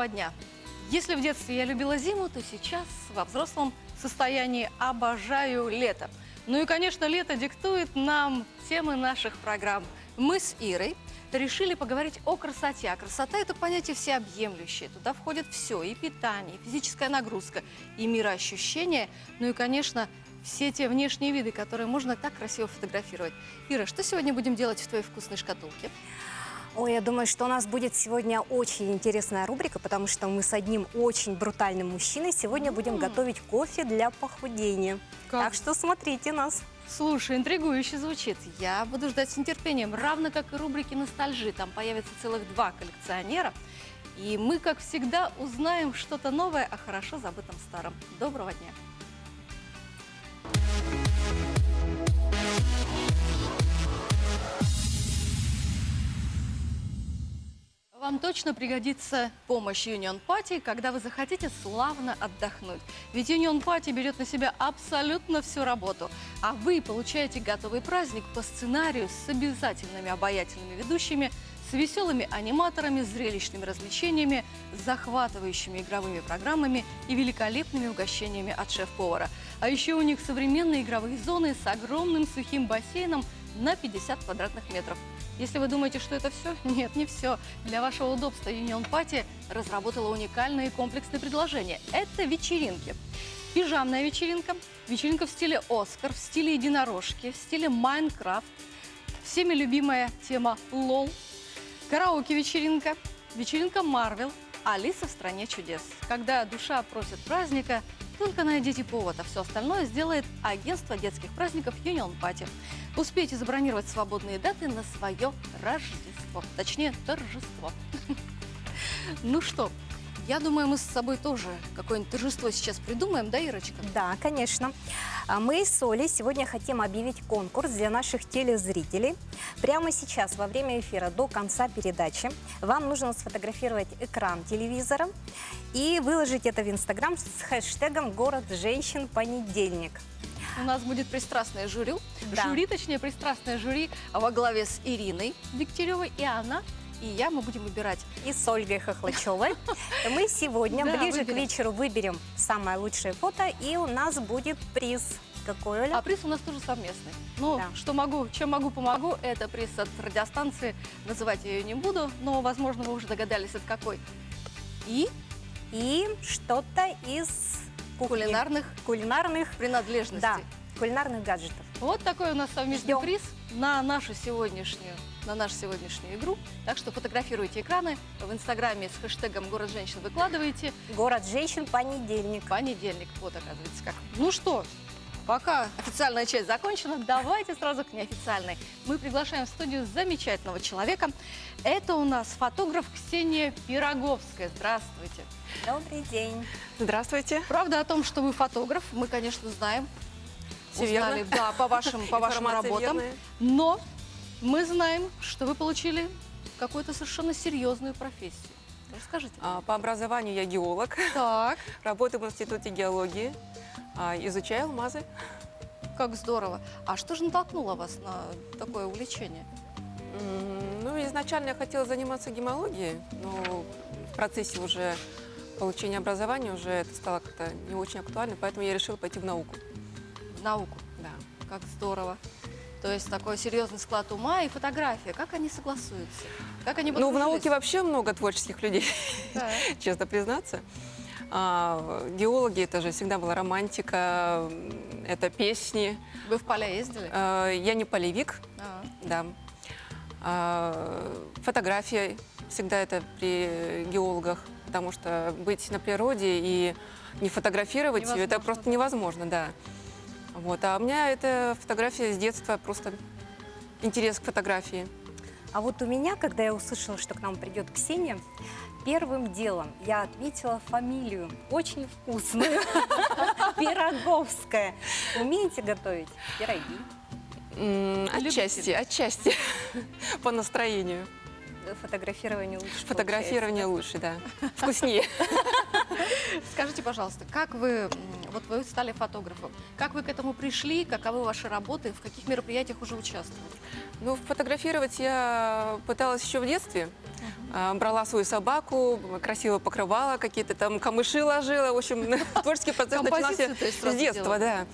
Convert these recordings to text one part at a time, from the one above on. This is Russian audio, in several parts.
Доброго дня! Если в детстве я любила зиму, то сейчас во взрослом состоянии обожаю лето. Ну и, конечно, лето диктует нам темы наших программ. Мы с Ирой решили поговорить о красоте. А красота – это понятие всеобъемлющее. Туда входит все – и питание, и физическая нагрузка, и мироощущение. Ну и, конечно, все те внешние виды, которые можно так красиво фотографировать. Ира, что сегодня будем делать в твоей вкусной шкатулке? Ой, я думаю, что у нас будет сегодня очень интересная рубрика, потому что мы с одним очень брутальным мужчиной сегодня будем готовить кофе для похудения. Так что смотрите нас. Слушай, интригующе звучит. Я буду ждать с нетерпением. Равно как и рубрики «Ностальжи». Там появится целых 2 коллекционера. И мы, как всегда, узнаем что-то новое о хорошо забытом старом. Доброго дня! Вам точно пригодится помощь Union Party, когда вы захотите славно отдохнуть. Ведь Union Party берет на себя абсолютно всю работу, а вы получаете готовый праздник по сценарию с обязательными обаятельными ведущими, с веселыми аниматорами, зрелищными развлечениями, захватывающими игровыми программами и великолепными угощениями от шеф-повара. А еще у них современные игровые зоны с огромным сухим бассейном на 50 квадратных метров. Если вы думаете, что это все, нет, не все. Для вашего удобства Union Party разработала уникальное и комплексное предложение. Это вечеринки. Пижамная вечеринка, вечеринка в стиле Оскар, в стиле единорожки, в стиле Майнкрафт, всеми любимая тема лол, караоке-вечеринка, вечеринка Марвел, Алиса в стране чудес. Когда душа просит праздника, только найдите повод, а все остальное сделает агентство детских праздников Union Party. Успейте забронировать свободные даты на свое Рождество, точнее, торжество. Ну что, я думаю, мы с собой тоже какое-нибудь торжество сейчас придумаем, да, Ирочка? Да, конечно. Мы с Олей сегодня хотим объявить конкурс для наших телезрителей. Прямо сейчас, во время эфира, до конца передачи, вам нужно сфотографировать экран телевизора и выложить это в Инстаграм с хэштегом «Город женщин понедельник». У нас будет пристрастное жюри, Да. точнее, пристрастное жюри во главе с Ириной Дегтяревой, и она, и я, мы будем выбирать. И с Ольгой Хохлачевой. Мы сегодня Да, ближе выберем. к вечеру выберем самое лучшее фото, и у нас будет приз. Какой, Оля? А приз у нас тоже совместный. Ну, Да. что могу, чем могу, помогу. Это приз от радиостанции, называть я ее не буду, но, возможно, вы уже догадались, от какой. И что-то из кухни. кулинарных принадлежностей. Да, кулинарных гаджетов. Вот такой у нас совместный Ждем. приз на нашу сегодняшнюю игру. Так что фотографируйте экраны в Инстаграме с хэштегом «Город женщин», выкладывайте. Город женщин понедельник. Понедельник, вот оказывается как. Ну что, пока официальная часть закончена, давайте сразу к неофициальной. Мы приглашаем в студию замечательного человека. Это у нас фотограф Ксения Пироговская. Здравствуйте. Добрый день. Здравствуйте. Правда о том, что вы фотограф, мы, конечно, знаем. Всё Узнали, верно. да, по вашим Информация работам. верная. Но мы знаем, что вы получили какую-то совершенно серьезную профессию. Расскажите. По образованию я геолог, Так, работаю в Институте геологии, изучаю алмазы. как здорово. А что же натолкнуло вас на такое увлечение? Ну, изначально я хотела заниматься гемологией, но в процессе уже получения образования уже это стало как-то не очень актуально, поэтому я решила пойти в науку. В науку. Да. Как здорово. То есть такой серьезный склад ума и фотография. Как они согласуются? Как они Ну, в подружились? науке вообще много творческих людей, Да. честно признаться. Геологи, это же всегда была романтика, это песни. Вы в поля ездили? Я не полевик, А. да. Фотография всегда это при геологах, потому что быть на природе и не фотографировать ее, это Невозможно, просто да. невозможно, да. Вот. А у меня эта фотография с детства, просто интерес к фотографии. А вот у меня, когда я услышала, что к нам придет Ксения, первым делом я отметила фамилию, очень вкусную, Пироговская. Умеете готовить пироги? Отчасти, по настроению. Фотографирование лучше Фотографирование лучше, да. Вкуснее. Скажите, пожалуйста, как вы, вот вы стали фотографом, как вы к этому пришли, каковы ваши работы, в каких мероприятиях уже участвовали? Ну, фотографировать я пыталась еще в детстве. Брала свою собаку, красиво покрывала, какие-то там камыши ложила. В общем, творческий процесс начинался Композицию, то есть, с сразу детства, делала? да.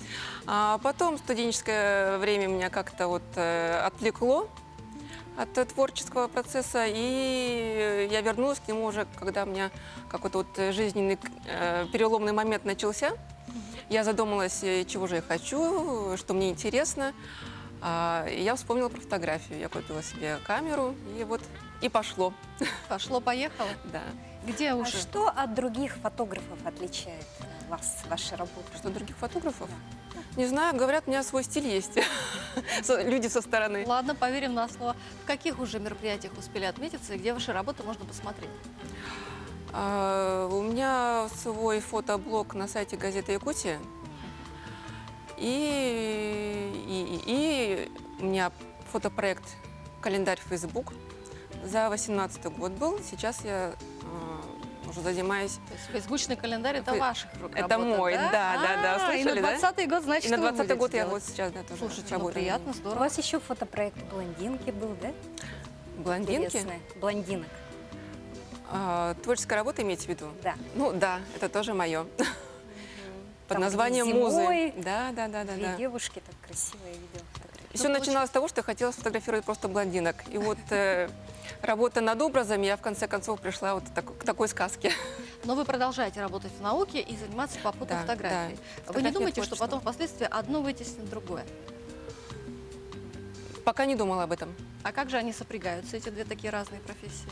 А потом студенческое время меня как-то вот отвлекло от творческого процесса, и я вернулась к нему уже, когда у меня какой-то вот жизненный переломный момент начался. Я задумалась, чего же я хочу, что мне интересно. И я вспомнила про фотографию. Я купила себе камеру, и вот и пошло. Пошло-поехало. Да. Где А уже? что от других фотографов отличает вас, ваши работы? Что других фотографов? Не знаю, говорят, у меня свой стиль есть. Люди со стороны. Ладно, поверим на слово. В каких уже мероприятиях успели отметиться и где ваши работы можно посмотреть? У меня свой фотоблог на сайте газеты «Якутия». И у меня фотопроект «Календарь Facebook». За 18-й год был. Сейчас я уже занимаюсь. То есть фейсбучный календарь – это ваших рук Это работа, мой, да. Слышали, и на да? 20-й год, значит, И на вы 20-й год будете я делать. вот сейчас, да, тоже Слушайте, ну работаю. приятно, У здорово. вас еще фотопроект «Блондинки» был, да? Блондинки? Интересный. «Блондинок». Творческая работа имеете в виду? Да. Ну да, это тоже мое. Под Там названием зимой «Музы». Да. Две девушки так красиво я видела фотографии. Все начиналось с того, что я хотела сфотографировать просто блондинок. И вот работа над образом, я в конце концов пришла вот к такой сказке. Но вы продолжаете работать в науке и заниматься попутно Да, фотографией. да. Вы не Фотография, думаете, что творчество. потом впоследствии одно вытеснит другое? Пока не думала об этом. А как же они сопрягаются, эти две такие разные профессии?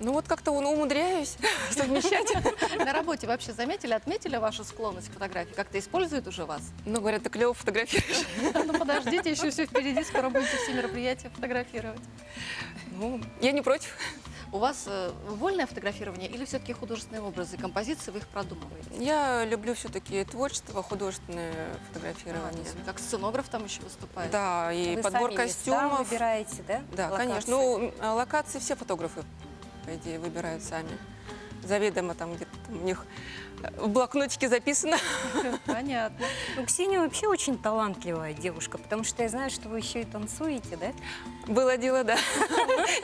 Ну вот как-то умудряюсь совмещать. На работе вообще заметили, отметили вашу склонность к фотографии? Как-то используют уже вас? Ну, говорят, ты клево фотографируешь. Ну подождите, еще все впереди, скоро будете все мероприятия фотографировать. Ну, я не против. У вас вольное фотографирование или все-таки художественные образы, композиции, вы их продумываете? Я люблю все-таки творчество, художественное То фотографирование. есть вы как сценограф там еще выступает? Да, и Вы подбор сами места костюмов. выбираете, да? Да, Локации? конечно. Ну, локации все фотографы, по идее, выбирают сами. Заведомо там где-то там у них в блокнотике записано. Понятно. Ну, Ксения вообще очень талантливая девушка, потому что я знаю, что вы еще и танцуете, да? Было дело, да.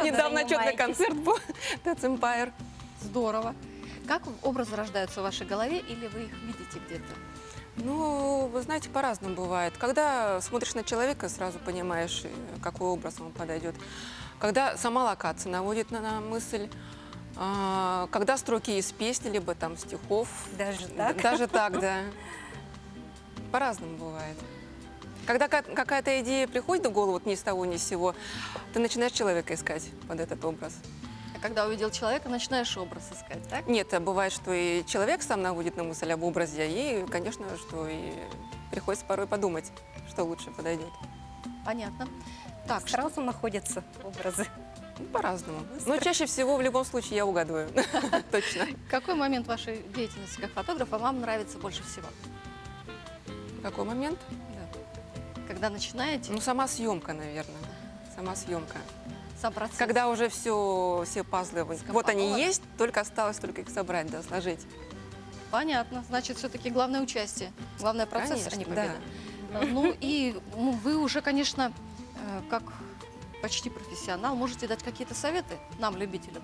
Недавно отчетный занимаетесь? концерт был. That's Empire. Здорово. Как образы рождаются в вашей голове или вы их видите где-то? Ну, вы знаете, по-разному бывает. Когда смотришь на человека, сразу понимаешь, какой образ ему подойдет. Когда сама локация наводит на мысль, когда строки из песни, либо там стихов. Даже так? Даже так, да. По-разному бывает. Когда какая-то идея приходит в голову, вот ни с того, ни с сего, ты начинаешь человека искать под этот образ. А когда увидел человека, начинаешь образ искать, так? Нет, а бывает, что и человек сам наводит на мысль об образе, и, конечно, что и приходится порой подумать, что лучше подойдет. Понятно. Так, Сразу находятся образы. Ну, по-разному. Но чаще всего, в любом случае, я угадываю. Точно. какой момент вашей деятельности как фотографа вам нравится больше всего? Какой момент? Да. Когда начинаете, Ну, сама съемка, наверное. Сама съемка. сам процесс. Когда уже все пазлы, вот они Скомпоновано. есть, только осталось только их собрать, да, сложить. Понятно. Значит, все-таки главное участие. Главное процесс, а не Конечно, победа. Ну и вы уже, конечно, как почти профессионал, можете дать какие-то советы нам, любителям?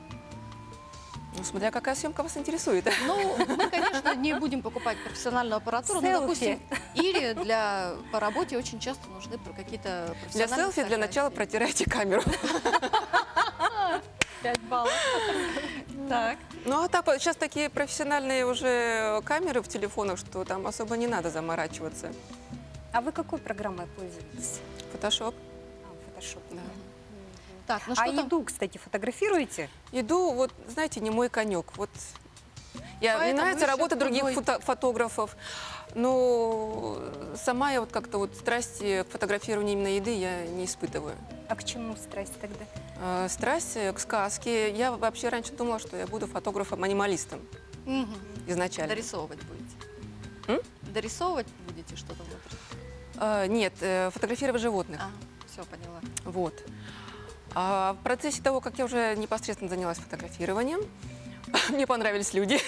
Ну, смотря какая съемка вас интересует. Ну, мы, конечно, не будем покупать профессиональную аппаратуру, но, Селфи. допустим, или по работе очень часто нужны какие-то Для профессиональные селфи для начала фотографии. протирайте камеру. 5 баллов. Так. Ну, а так, сейчас такие профессиональные уже камеры в телефонах, что там особо не надо заморачиваться. А вы какой программой пользуетесь? Фотошоп. Фотошоп. Да. Так, ну А что там? еду, кстати, фотографируете? Иду, вот, знаете, не мой конек. Вот мне Поэтому нравится вы работа всё других другой. фотографов, но сама я вот как-то вот страсти к фотографированию именно еды я не испытываю. А к чему страсть тогда? Страсть к сказке. Я вообще раньше думала, что я буду фотографом-анималистом Мгм. изначально. Дорисовывать будете? М? Дорисовывать будете что-то внутри? Нет, фотографировать животных. Все, поняла. Вот. А в процессе того, как я уже непосредственно занялась фотографированием, мне понравились люди.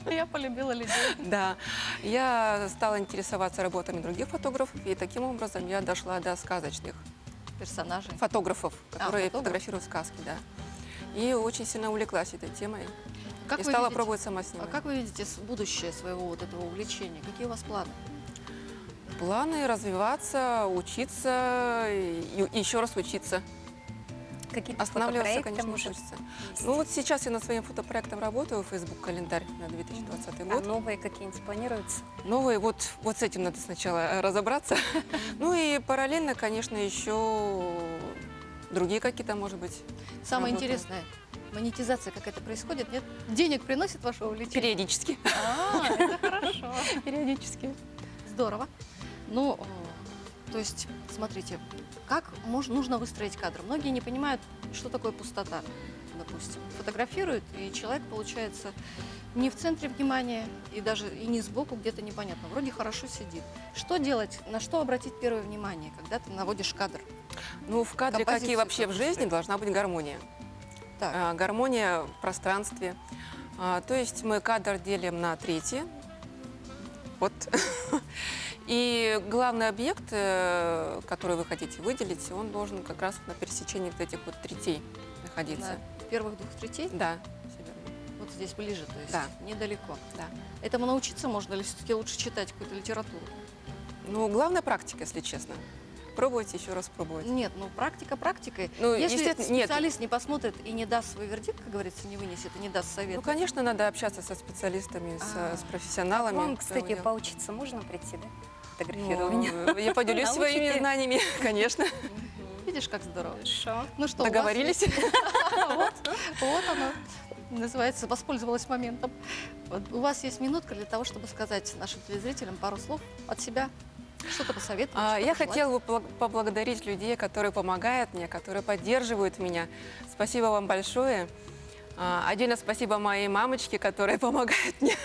Я полюбила людей. Да, я стала интересоваться работами других фотографов, и таким образом я дошла до сказочных Персонажей. фотографов, которые фотограф. фотографируют сказки, да. И очень сильно увлеклась этой темой. Как И вы стала видите- пробовать сама А снимать. как вы видите будущее своего вот этого увлечения? Какие у вас планы? Планы развиваться, учиться и еще раз учиться. Какие-то Останавливаться, фотопроекты, конечно, не может, хочется. есть? Ну вот сейчас я над своим фотопроектом работаю, Facebook календарь на 2020 А год. новые какие-нибудь планируются? Новые, вот с этим надо сначала разобраться. Ну и параллельно, конечно, еще другие какие-то, может быть, Самое работы. интересное, монетизация какая-то происходит, нет? Денег приносит ваше увлечение? Периодически. Это хорошо. Периодически. Здорово. Ну, то есть, смотрите, как нужно выстроить кадр? Многие не понимают, что такое пустота, допустим. Фотографируют, и человек, получается, не в центре внимания, и даже и не сбоку, где-то непонятно. Вроде хорошо сидит. Что делать, на что обратить первое внимание, когда ты наводишь кадр? Ну, в кадре, как и Композицию вообще в как жизни, выстроить? должна быть гармония. Так, Гармония в пространстве. То есть мы кадр делим на трети. Вот. И главный объект, который вы хотите выделить, он должен как раз на пересечении вот этих вот третей находиться. на первых двух третей, Да, все верно. вот здесь ближе, то есть Да. недалеко. Да. Этому научиться можно или все-таки лучше читать какую-то литературу? Ну, главная практика, если честно. Пробуйте, еще раз пробуйте. Нет, ну практика практикой. Ну, Если естественно, нет. специалист не посмотрит и не даст свой вердикт, как говорится, не вынесет и не даст совет. Ну, конечно, надо общаться со специалистами, с профессионалами. Вам, своего кстати, дела. поучиться можно прийти, да? Фотографированию. Ну, я поделюсь своими Научите? знаниями, конечно. Видишь, как здорово. Хорошо. Ну что, у вас Договорились? есть- Вот оно. Называется, воспользовалась моментом. Вот у вас есть минутка для того, чтобы сказать нашим телезрителям пару слов от себя. Что-то посоветовать. что-то Я пожелать. хотела бы поблагодарить людей, которые помогают мне, которые поддерживают меня. Спасибо вам большое. Отдельно спасибо моей мамочке, которая помогает мне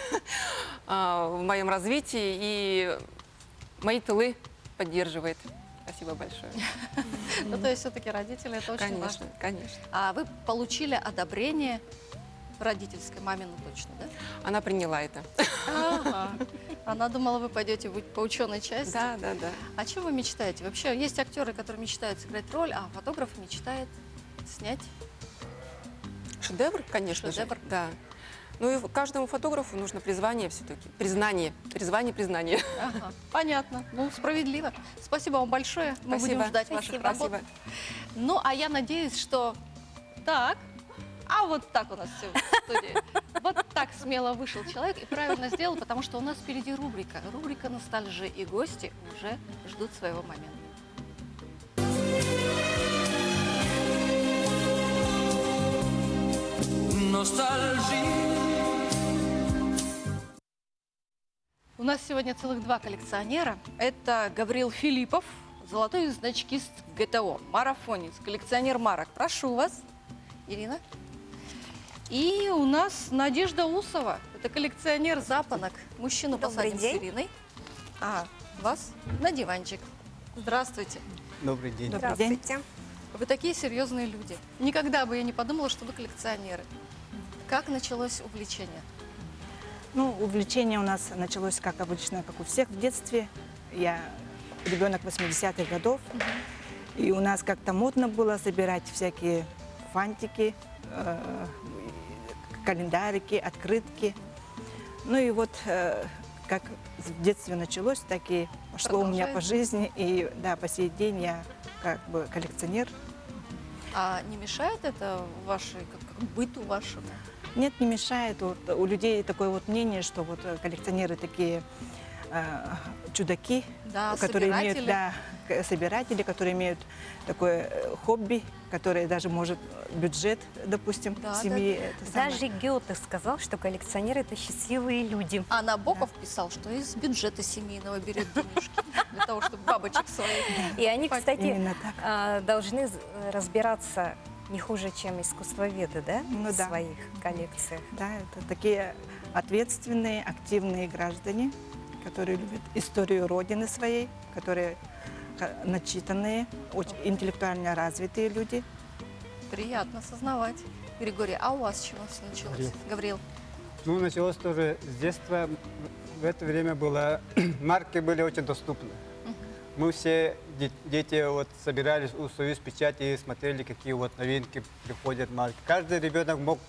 в моем развитии, и мои тылы поддерживает. Спасибо большое. Ну, то есть все-таки родители, это очень Конечно, важно. конечно. А вы получили одобрение родительской, мамину точно, да? Она приняла это. Ага. Она думала, вы пойдете по ученой части. Да, да, да. О чем вы мечтаете? Вообще, есть актеры, которые мечтают сыграть роль, а фотограф мечтает снять. Шедевр, конечно Шедевр. же. Да. Ну и каждому фотографу нужно призвание все-таки. Признание. Признание. Ага. Понятно. Ну, справедливо. Спасибо вам большое. Мы Спасибо. будем ждать ваших Спасибо. работ. Спасибо. Ну, а я надеюсь, что так. А вот так у нас все в студии. Вот так смело вышел человек и правильно сделал, потому что у нас впереди рубрика. Рубрика «Ностальжи», и гости уже ждут своего момента. У нас сегодня целых два коллекционера. Это Гавриил Филиппов, золотой значкист ГТО, марафонец, коллекционер марок. Прошу вас, Ирина. И у нас Надежда Усова, это коллекционер запонок. Мужчину Добрый посадим день. с Ириной, а вас на диванчик. Здравствуйте. Добрый день. Добрый день. Здравствуйте. Вы такие серьезные люди. Никогда бы я не подумала, что вы коллекционеры. Как началось увлечение? Ну, увлечение у нас началось, как обычно, как у всех в детстве. Я ребенок 80-х годов, и у нас как-то модно было собирать всякие фантики, календарики, открытки. Ну и вот как в детстве началось, так и пошло у меня по жизни. И да, по сей день я как бы коллекционер. А не мешает это вашей, как быту вашему? Нет, не мешает. Вот у людей такое вот мнение, что вот коллекционеры такие чудаки, Да, которые имеют, собиратели. да, собиратели, которые имеют такое хобби, которое даже может бюджет, допустим, Да, семьи. да. это самое. Даже Гёте сказал, что коллекционеры – это счастливые люди. А Набоков писал, что из бюджета семейного берет денежки для того, чтобы бабочек своих. И они, Пон- кстати, Именно так. должны разбираться не хуже, чем искусствоведы, да, Ну в да. своих коллекциях. Да, это такие ответственные, активные граждане, которые любят историю Родины своей, которые начитанные, очень интеллектуально развитые люди. Приятно сознавать. Григорий, а у вас с чего все началось? Гавриил. Ну, началось тоже с детства. В это время было, марки были очень доступны. Мы все дети вот собирались у Союз Печати и смотрели, какие вот новинки приходят марки. Каждый ребенок мог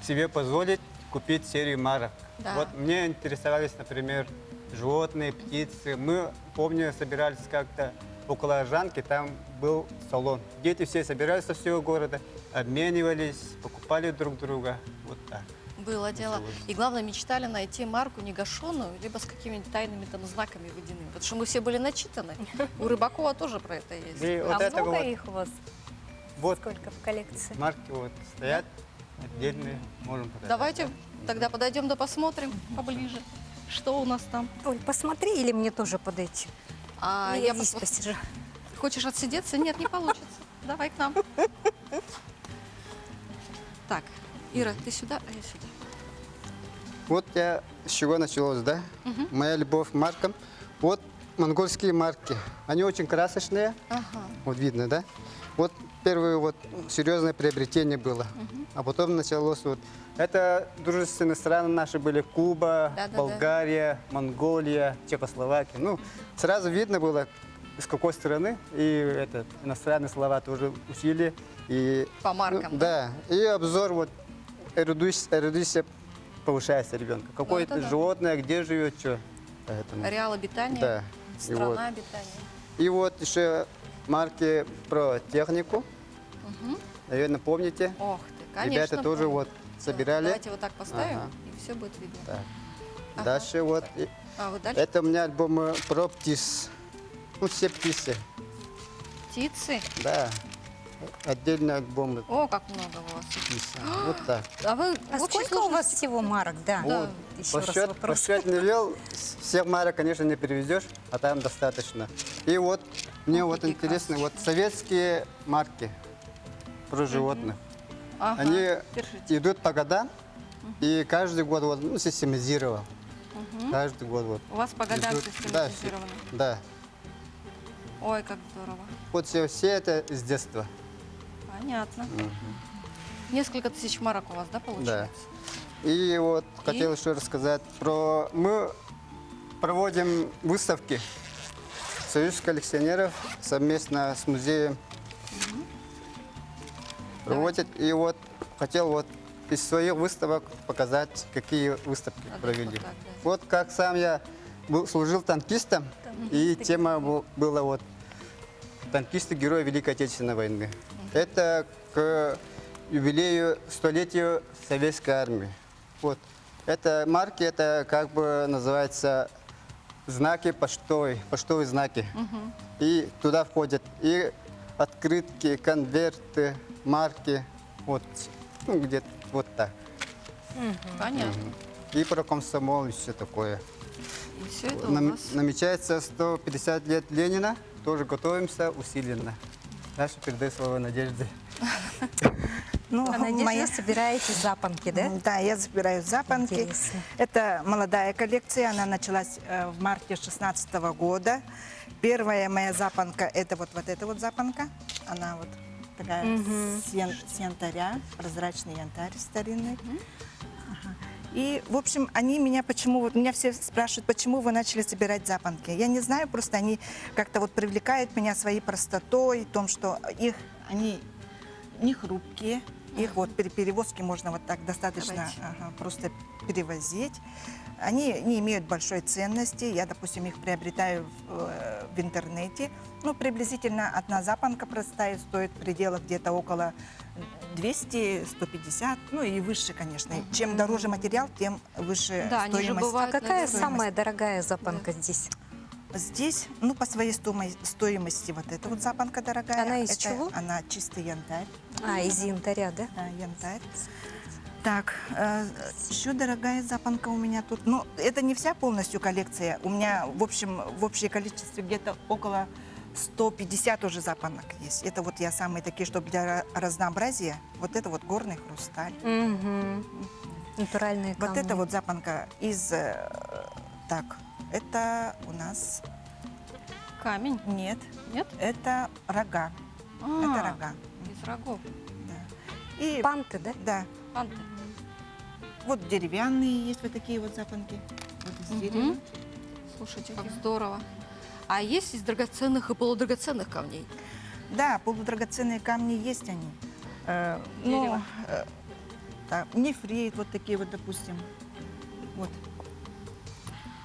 себе позволить купить серию марок. Да. Вот мне интересовались, например, животные, птицы. Мы, помню, собирались как-то около Ржанки, там был салон. Дети все собирались со всего города, обменивались, покупали друг друга. Вот так. Было дело. И главное, мечтали найти марку негашенную, либо с какими-нибудь тайными там знаками водяными. Потому что мы все были начитаны. У Рыбакова тоже про это есть. И вот А это много вот, их у вас? вот Сколько в коллекции? марки вот стоят отдельные, можем показать. Давайте тогда подойдем да посмотрим поближе, что у нас там. Оль, посмотри, или мне тоже подойти? А Я я здесь посмотрю. посижу. Хочешь отсидеться? Нет, не получится. Давай к нам. Так, Ира, ты сюда, а я сюда. Вот я с чего началось, да? Моя любовь к маркам. Вот монгольские марки. Они очень красочные. Ага. Вот видно, да? Вот первое вот серьезное приобретение было. А потом началось вот... Это дружественные страны наши были. Куба, Да-да-да. Болгария, Монголия, Чехословакия. Ну, сразу видно было, с какой страны. И это, иностранные слова тоже учили. И, По маркам, ну, да. И обзор, вот, эрудиция повышается ребенка. Какое это да. животное, где живет, что. Поэтому. Ареал обитания, Да. И страна вот. обитания. И вот еще марки про технику. Наверное, помните. Ох ты, конечно. Ребята тоже помню. вот Да, собирали. Давайте вот так поставим, Ага. и все будет видно. Так. Ага. Дальше вот. А вы дальше? Это у меня альбомы про птиц. Ну, все птицы. Птицы. Да. Отдельные альбомы О, как много у вас. птиц. Вот так. А вы А в общей сколько у вас сложности- всего марок? Да. Да. Еще раз вопрос. Посчет не вел. Всех марок, конечно, не перевезешь, а там достаточно. И вот мне вот какие интересно, вот советские марки про животных. Ага, Они держите. идут по годам, и каждый год вот, ну, систематизировал. Каждый год вот. У вас по годам идут. систематизировано. Да. Ой, как здорово. Вот все это с детства. Понятно. Несколько тысяч марок у вас, да, получается? И вот хотел еще рассказать про... Мы проводим выставки Союз коллекционеров совместно с музеем. Проводят. И вот хотел вот из своих выставок показать, какие выставки А, провели. вот так, да. Вот как сам я служил танкистом, и тема была вот танкисты герои Великой Отечественной войны. Это к юбилею столетию Советской армии. Вот. Это марки, это как бы называется знаки почтовые знаки. И туда входят и открытки, конверты, марки, вот, ну, где-то вот так. Понятно. И про комсомол, и все такое. И все это у вас. Намечается 150 лет Ленина, тоже готовимся усиленно. Дальше передаю слово Надежде. Ну, А Надежда, моя- собираете запонки, да? Да, я забираю запонки. Интересно. Это молодая коллекция, она началась в марте 2016 года. Первая моя запонка, это вот эта вот запонка. Она вот такая с янтаря, прозрачный янтарь старинный. Ага. И, в общем, они меня почему, вот меня все спрашивают, почему вы начали собирать запонки. Я не знаю, просто они как-то вот привлекают меня своей простотой, том, что они не хрупкие, их вот при перевозке можно вот так достаточно Давайте. просто перевозить. Они не имеют большой ценности. Я, допустим, их приобретаю в интернете. Ну, приблизительно одна запонка простая стоит в пределах где-то около 200-150, ну и выше, конечно. Чем дороже материал, тем выше Да, они же стоимость. бывают, А какая наверное, самая дорогая запонка здесь? Здесь, ну, по своей стоимости вот эта вот запонка дорогая. Она из Это чего? Она чистый янтарь. А, из янтаря, да? Да, янтарь. Так, еще дорогая запонка у меня тут. Ну, это не вся полностью коллекция. У меня, в общем, в общее количестве где-то около 150 уже запонок есть. Это вот я самые такие, чтобы для разнообразия. Вот это вот горный хрусталь. Угу. Натуральные Вот камни. это вот запонка из... Так, это у нас... Камень? Нет, Нет? это рога. Это рога. Из рогов. Да. И, Панты, да? да, Панты. вот деревянные есть вот такие вот запонки. Вот из дерева. Слушайте, как здорово. А есть из драгоценных и полудрагоценных камней? Да, полудрагоценные камни есть они. Дерево. Так, нефрит, вот такие вот, допустим. Вот.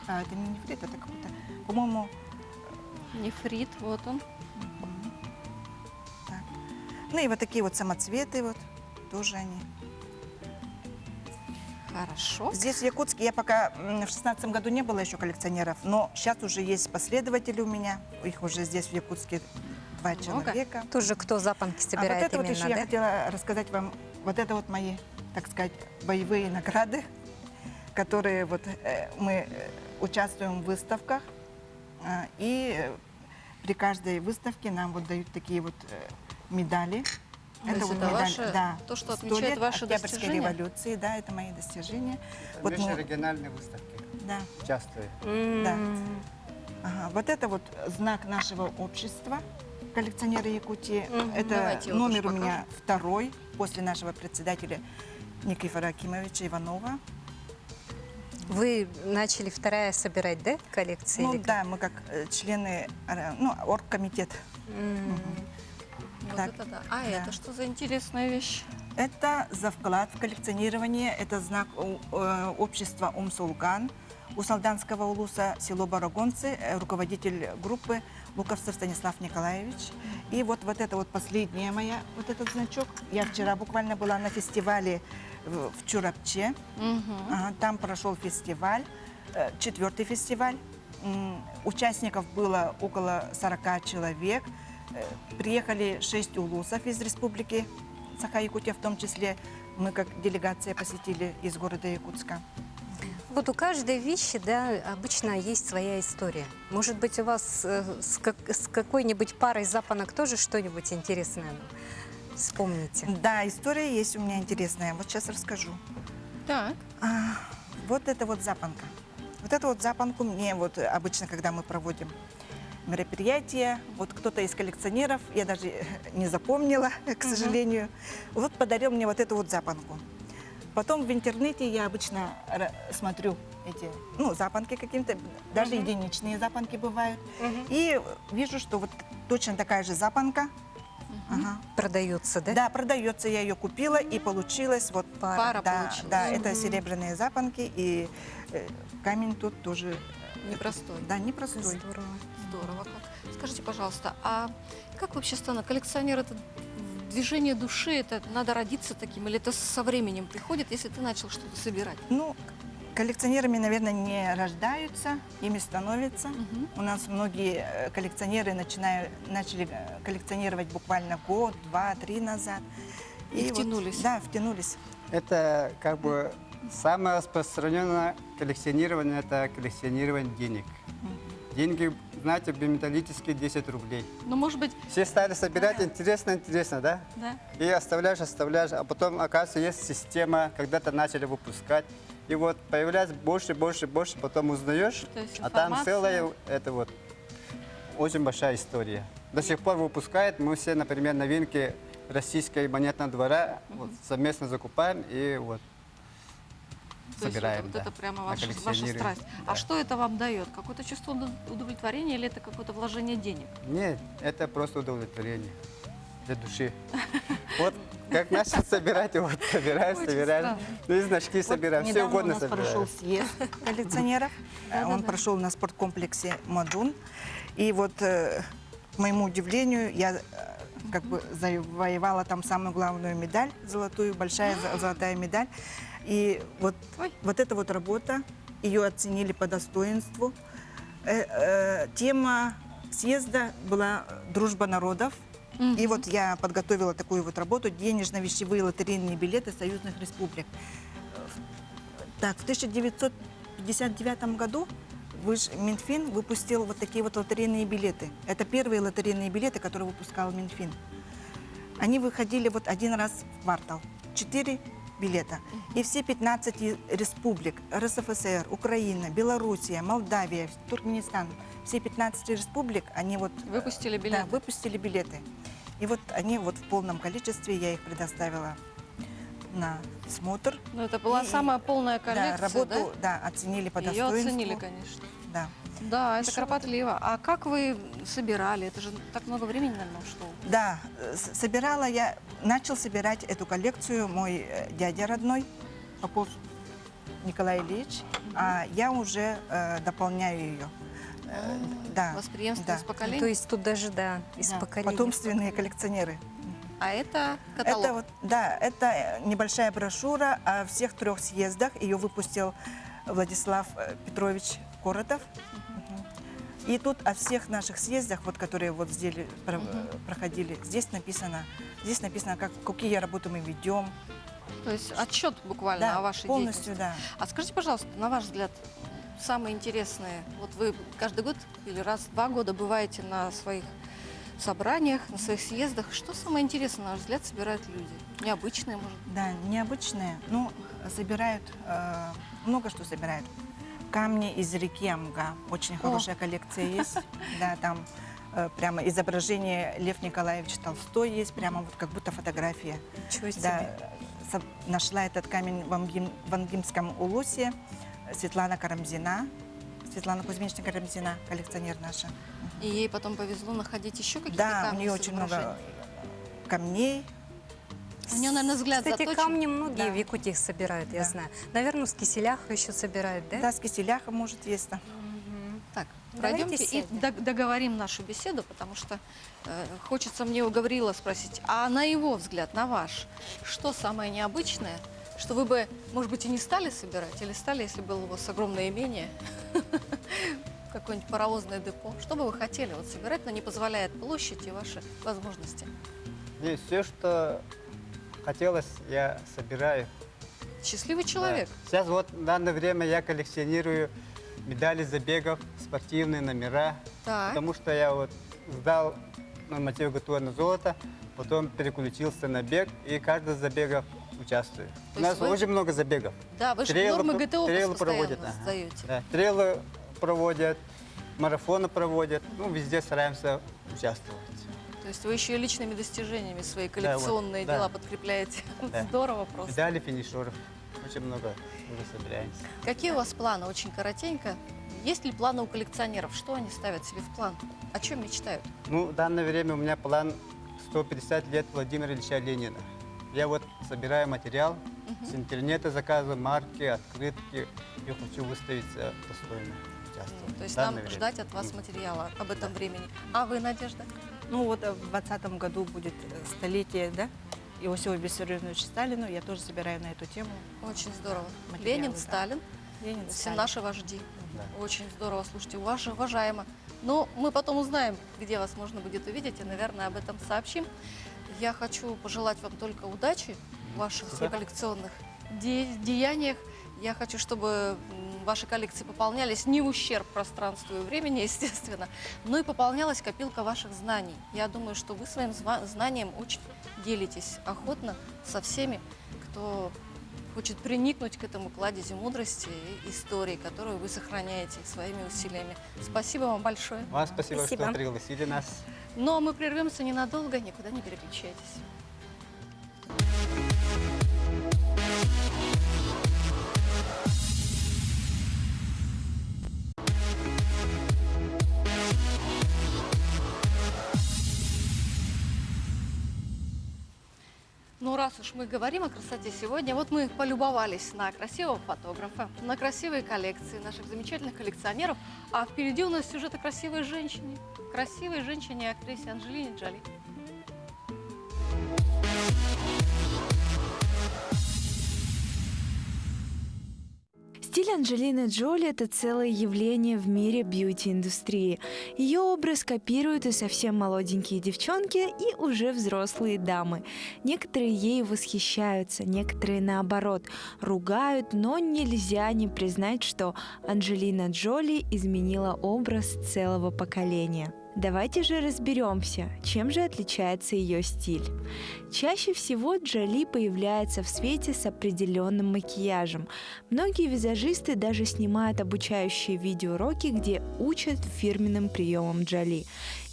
А, это не нефрит, это какой-то, по-моему, Нефрит, вот он. так. Ну и вот такие вот самоцветы, вот, тоже они. Хорошо. Здесь в Якутске я пока в 16 году не было еще коллекционеров, но сейчас уже есть последователи у меня. Их уже здесь в Якутске 2 Много? человека. Тоже кто запонки А вот собирает это вот именно, еще я да? хотела рассказать вам, вот это вот мои, так сказать, боевые награды, которые вот мы участвуем в выставках, и при каждой выставке нам вот дают такие вот медали. То есть это ваше- да, то, что 100 отмечает лет ваши Октябрьской достижения? революции, да, это мои достижения. Вот мы- Межрегиональные выставки да. участвую. Да. Ага, вот это вот знак нашего общества, коллекционеры Якутии. Это Давайте его номер у тоже меня 2 после нашего председателя Никифора Акимовича Иванова. Вы начали вторая собирать, да, коллекции? Ну или как? да, мы как члены, ну, оргкомитет. Вот Так, это да. А да. это что за интересная вещь? Это за вклад в коллекционирование, это знак общества Умсулган у Салданского улуса, село Барагонцы, руководитель группы Луковцев Станислав Николаевич. И вот это вот последняя моя, вот этот значок. Я вчера буквально была на фестивале в Чурапче. Ага, там прошел фестиваль, 4-й фестиваль. Участников было около 40 человек. Приехали 6 улусов из республики Саха-Якутия, в том числе мы как делегация посетили из города Якутска. Вот у каждой вещи, да, обычно есть своя история. Может быть, у вас с какой-нибудь парой запонок тоже что-нибудь интересное вспомните? Да, история есть у меня интересная, вот сейчас расскажу. Так. Вот это вот запонка. Вот эту вот запонку мне вот обычно, когда мы проводим мероприятие, вот кто-то из коллекционеров, я даже не запомнила, к сожалению, вот подарил мне вот эту вот запонку. Потом в интернете я обычно смотрю эти, ну, запонки каким-то, даже единичные запонки бывают, и вижу, что вот точно такая же запонка. Ага. Продаются, да? Да, продается, я ее купила, и получилось вот Пара да, получилась. да, это серебряные запонки, и камень тут тоже, Непростой. да, непростой. Здорово. Здорово как. Скажите, пожалуйста, а как вообще станут коллекционер? Это движение души, это надо родиться таким, или это со временем приходит, если ты начал что-то собирать? Ну, коллекционерами, наверное, не рождаются, ими становятся. У нас многие коллекционеры начали коллекционировать буквально год, 2, 3 назад. И вот, втянулись. да, втянулись. Это как бы самое распространенное коллекционирование, это коллекционирование денег. Деньги, знаете, биметаллические 10 рублей. Ну, может быть, Все стали собирать, интересно, да? да. И оставляешь, а потом, оказывается, есть система, когда-то начали выпускать. И вот появляется больше, потом узнаешь, То есть а там информация. целая, это вот, очень большая история. До сих пор выпускают, мы все, например, новинки российской монетного двора вот, совместно закупаем и вот То есть собираем. вот да, это прямо на ваша коллекционируем. страсть. Да. А что это вам дает? Какое-то чувство удовлетворения или это какое-то вложение денег? Нет, это просто удовлетворение для души. Вот как начал собирать, вот собираешь. Очень странно. Ну и значки собираем, все Недавно угодно у нас прошел собираем. съезд коллекционеров. Он прошел на спорткомплексе «Мадун». И вот, к моему удивлению, я как бы завоевала там самую главную медаль, золотую, большая золотая медаль. И вот, Ой. вот эта вот работа, ее оценили по достоинству. Тема съезда была «Дружба народов». И вот я подготовила такую вот работу «Денежно-вещевые лотерейные билеты союзных республик». Так, в 1959 году Минфин выпустил вот такие вот лотерейные билеты. Это первые лотерейные билеты, которые выпускал Минфин. Они выходили вот один раз в квартал. 4 билета. И все 15 республик, РСФСР, Украина, Белоруссия, Молдавия, Туркменистан, все 15 республик, они вот... Выпустили билеты? Да, выпустили билеты. И вот они вот в полном количестве, я их предоставила на смотр. Ну, это была И- самая полная Да, коллекция, работу, да, оценили по Ее достоинству. оценили, конечно. Да. Да, это Еще вот- кропотливо. А как вы собирали? Это же так много времени, наверное, ушло. Да, собирала я, начал собирать эту коллекцию мой дядя родной, Попов Николай Ильич, а я уже дополняю ее. Да, Восприемственность да. поколений. То есть тут даже, да, из Да, поколения. потомственные коллекционеры. А это каталог. Это вот, да, это небольшая брошюра о всех 3 съездах. Ее выпустил Владислав Петрович Коротов. Мгм. И тут о всех наших съездах, вот, которые вот здесь проходили, здесь написано, какие работы мы ведем. То есть отчет буквально Да, о вашей полностью, деятельности. да. А скажите, пожалуйста, на ваш взгляд, самые интересные, вот вы каждый год или раз в 2 года бываете на своих собраниях, на своих съездах. Что самое интересное, на ваш взгляд, собирают люди? Необычные, может быть? Да, необычные. Ну, собирают, много что собирают. Камни из реки Амга. Очень хорошая коллекция есть. Да, там прямо изображение Лев Николаевич Толстой есть, прямо вот как будто фотография. Ничего себе. Да, нашла этот камень в Ангимском улусе Светлана Карамзина. Светлана Кузьминична Карамзина, коллекционер наша. И ей потом повезло находить еще какие-то Да, камни у нее с очень много изображением? камней. У нее, наверное, взгляд Кстати, заточен. камни многие Да. в Якутии собирают, я Да. знаю. Наверное, в Киселях еще собирают, да? Да, с киселяха, может, есть там. Так, Давайте пройдемте и сядем. договорим нашу беседу, потому что хочется мне у Гавриила спросить, а на его взгляд, на ваш, что самое необычное, что вы бы, может быть, и не стали собирать, или стали, если было у вас огромное имение, какое-нибудь паровозное депо, что бы вы хотели вот собирать, но не позволяет площадь и ваши возможности? И все, что хотелось, я собираю. Счастливый человек. Да. Сейчас вот в данное время я коллекционирую медали забегов, спортивные номера, Так. потому что я вот сдал норматив ГТО на золото, потом переключился на бег и каждый из забегов участвую. То У нас есть вы- очень много забегов. Да, вы же Трейлы нормы про- ГТО трейлы постоянно проводят, ага. сдаете. Да, трейлы проводят, марафоны проводят, ну, везде стараемся участвовать. То есть вы еще и личными достижениями свои вот, коллекционные да. дела подкрепляете. Да. Здорово просто. Медали финишеров, очень много уже собираемся. Какие у вас планы? Очень коротенько. Есть ли планы у коллекционеров? Что они ставят себе в план? О чем мечтают? Ну, в данное время у меня план 150 лет Владимира Ильича Ленина. Я вот собираю материал, с интернета заказываю марки, открытки. Я хочу выставиться достойно. участвовать То есть в данное нам время. ждать от вас материала об этом времени. А вы, Надежда? Ну вот в 2020 году будет столетие, да, Иосифу Виссарионовичу Сталину. Я тоже собираю на эту тему. Очень здорово. Материалы, Ленин, да. Сталин, Ленин, все Сталин. наши вожди. Да. Очень здорово. Слушайте, уважаемо. Но мы потом узнаем, где вас можно будет увидеть, и, наверное, об этом сообщим. Я хочу пожелать вам только удачи в ваших Спасибо. коллекционных деяниях. Я хочу, чтобы ваши коллекции пополнялись не в ущерб пространству и времени, естественно, но и пополнялась копилка ваших знаний. Я думаю, что вы своим знанием очень делитесь охотно со всеми, кто хочет приникнуть к этому кладези мудрости и истории, которую вы сохраняете своими усилиями. Спасибо вам большое. Вам спасибо, Спасибо. что пригласили нас. Но мы прервемся ненадолго, никуда не переключайтесь. Ну, раз уж мы говорим о красоте сегодня, вот мы полюбовались на красивого фотографа, на красивые коллекции наших замечательных коллекционеров, а впереди у нас сюжет о красивой женщине и актрисе Анджелине Джоли. Стиль Анджелины Джоли – это целое явление в мире бьюти-индустрии. Ее образ копируют и совсем молоденькие девчонки, и уже взрослые дамы. Некоторые ею восхищаются, некоторые, наоборот, ругают, но нельзя не признать, что Анджелина Джоли изменила образ целого поколения. Давайте же разберемся, чем же отличается ее стиль. Чаще всего Джоли появляется в свете с определенным макияжем. Многие визажисты даже снимают обучающие видеоуроки, где учат фирменным приемам Джоли.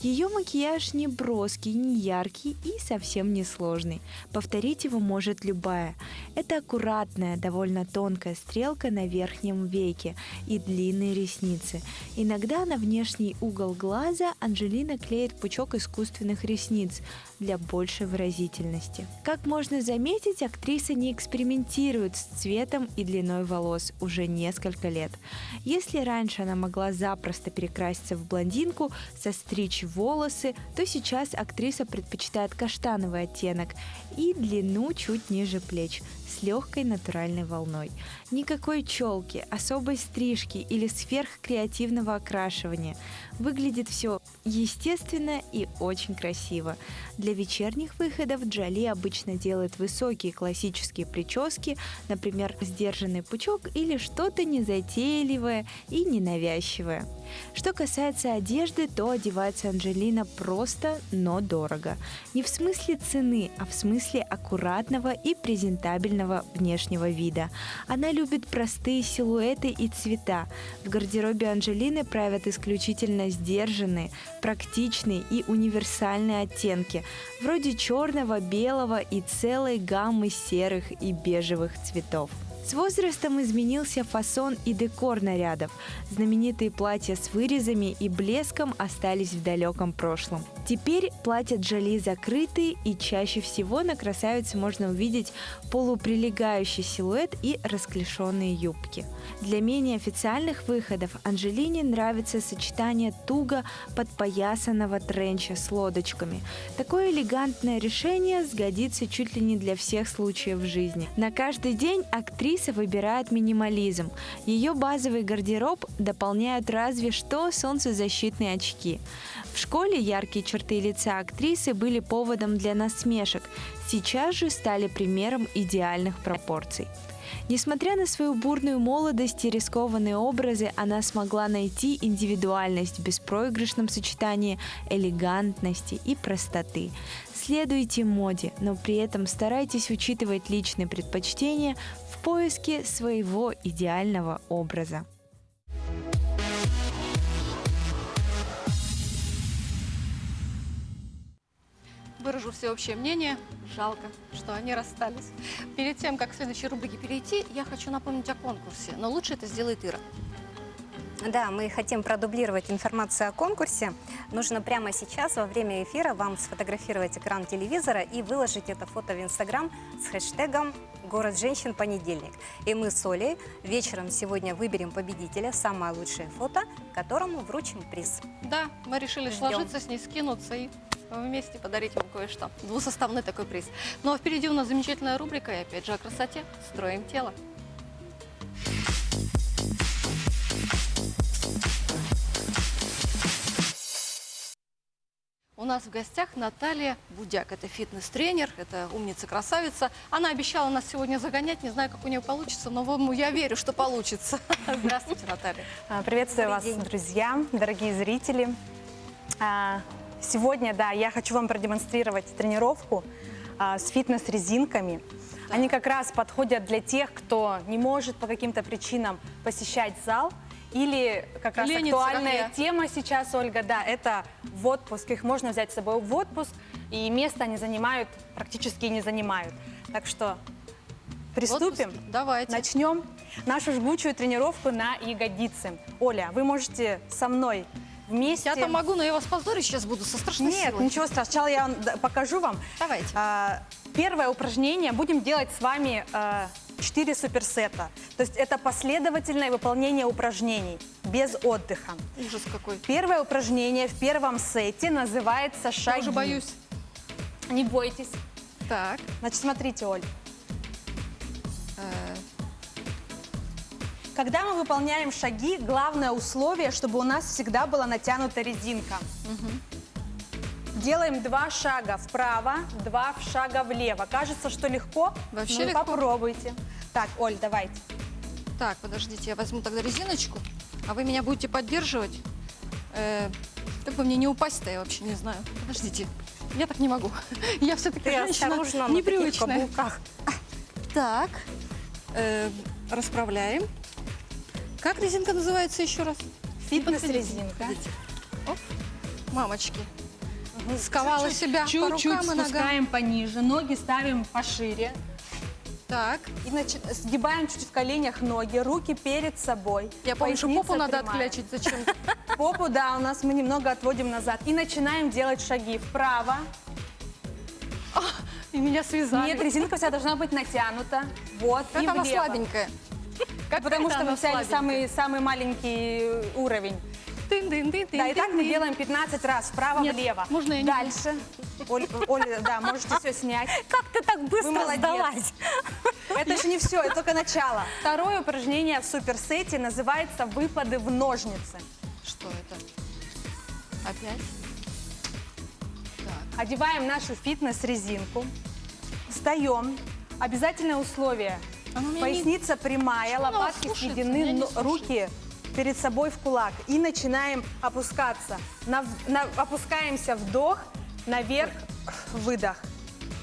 Ее макияж не броский, не яркий и совсем не сложный. Повторить его может любая. Это аккуратная, довольно тонкая стрелка на верхнем веке и длинные ресницы. Иногда на внешний угол глаза Анджелина клеит пучок искусственных ресниц для большей выразительности. Как можно заметить, актриса не экспериментирует с цветом и длиной волос уже несколько лет. Если раньше она могла запросто перекраситься в блондинку, состричь волосы, то сейчас актриса предпочитает каштановый оттенок и длину чуть ниже плеч, с легкой натуральной волной. Никакой челки, особой стрижки или сверхкреативного окрашивания. Выглядит все естественно и очень красиво. Для вечерних выходов Джоли обычно делает высокие классические прически, например, сдержанный пучок или что-то незатейливое и ненавязчивое. Что касается одежды, то одевается Анджелина просто, но дорого. Не в смысле цены, а в смысле аккуратного и презентабельного внешнего вида. Она любит простые силуэты и цвета. В гардеробе Анджелины правят исключительно сдержанные, практичные и универсальные оттенки, вроде черного, белого и целой гаммы серых и бежевых цветов. С возрастом изменился фасон и декор нарядов. Знаменитые платья с вырезами и блеском остались в далеком прошлом. Теперь платья Джоли закрыты, и чаще всего на красавице можно увидеть полуприлегающий силуэт и расклешенные юбки. Для менее официальных выходов Анджелине нравится сочетание туго подпоясанного тренча с лодочками. Такое элегантное решение сгодится чуть ли не для всех случаев в жизни. На каждый день актриса выбирает минимализм. Ее базовый гардероб дополняют разве что солнцезащитные очки. В школе яркие черты лица актрисы были поводом для насмешек, сейчас же стали примером идеальных пропорций. Несмотря на свою бурную молодость и рискованные образы, она смогла найти индивидуальность в беспроигрышном сочетании элегантности и простоты. Следуйте моде, но при этом старайтесь учитывать личные предпочтения в поиске своего идеального образа. Выражу всеобщее мнение. Жалко, что они расстались. Перед тем, как к следующей рубрике перейти, я хочу напомнить о конкурсе. Но лучше это сделает Ира. Да, мы хотим продублировать информацию о конкурсе. Нужно прямо сейчас, во время эфира, вам сфотографировать экран телевизора и выложить это фото в Инстаграм с хэштегом «Город женщин понедельник». И мы с Олей вечером сегодня выберем победителя, самое лучшее фото, которому вручим приз. Да, мы решили Ждем. сложиться с ней, скинуться и вместе подарить вам кое-что. Двусоставный такой приз. Ну а впереди у нас замечательная рубрика, и опять же о красоте. Строим тело. У нас в гостях Наталья Будяк. Это фитнес-тренер, это умница-красавица. Она обещала нас сегодня загонять. Не знаю, как у нее получится, но я верю, что получится. Здравствуйте, Наталья. Приветствую вас, Добрый день. друзья, дорогие зрители. Сегодня, да, я хочу вам продемонстрировать тренировку с фитнес-резинками. Они как раз подходят для тех, кто не может по каким-то причинам посещать зал. Или как раз Ленится, актуальная как я. тема сейчас, Ольга, да, это в отпуск. Их можно взять с собой в отпуск, и место они занимают, практически не занимают. Так что приступим. Отпуск? Давайте. Начнем нашу жгучую тренировку на ягодицы. Оля, вы можете со мной вместе... Я-то могу, но я вас позорить сейчас буду со страшной Нет, силой. ничего страшного. Сначала я покажу вам. Давайте. Первое упражнение будем делать с вами 4 суперсета. То есть это последовательное выполнение упражнений без отдыха. Ужас какой. Первое упражнение в первом сете называется шаги. Я уже боюсь. Не бойтесь. Так. Значит, смотрите, Оль. Когда мы выполняем шаги, главное условие, чтобы у нас всегда была натянута резинка. Делаем 2 шага вправо, 2 шага влево. Кажется, что легко? Вообще Ну, легко. попробуйте. Так, Оль, давайте. Так, подождите, я возьму тогда резиночку, а вы меня будете поддерживать. Как бы мне не упасть-то, я вообще не знаю. Подождите, я так не могу. Я все-таки Ты женщина осторожно на таких непривычная. каблуках. Так, расправляем. Как резинка называется еще раз? Фитнес-резинка. Подходите. Оп. Мамочки. Сковала себя по Чуть-чуть рукам и ногам. спускаем пониже, ноги ставим пошире. Так. И сгибаем чуть в коленях ноги, руки перед собой. Я помню, что Поясница попу надо прямая. отклячить зачем-то. Попу, да, у нас мы немного отводим назад. И начинаем делать шаги вправо. И меня связали. Нет, резинка вся должна быть натянута. Вот, Как и она влево. слабенькая. Потому что она мы взяли слабенькая. самый маленький уровень. Тын-дын-дын-тын, Да, и так мы тын-тын. делаем 15 раз вправо-влево. можно я не Дальше. Оля, да, можете все снять. Как ты так быстро молодец. сдалась? Это же не все, это только начало. Второе упражнение в суперсете называется выпады в ножницы. Что это? Опять? Так. Одеваем нашу фитнес-резинку, встаем. Обязательное условие. Она у меня Поясница прямая, Почему она лопатки слушается? сведены, Меня не но- слушает. руки перед собой в кулак. И начинаем опускаться. Опускаемся, вдох, наверх, выдох.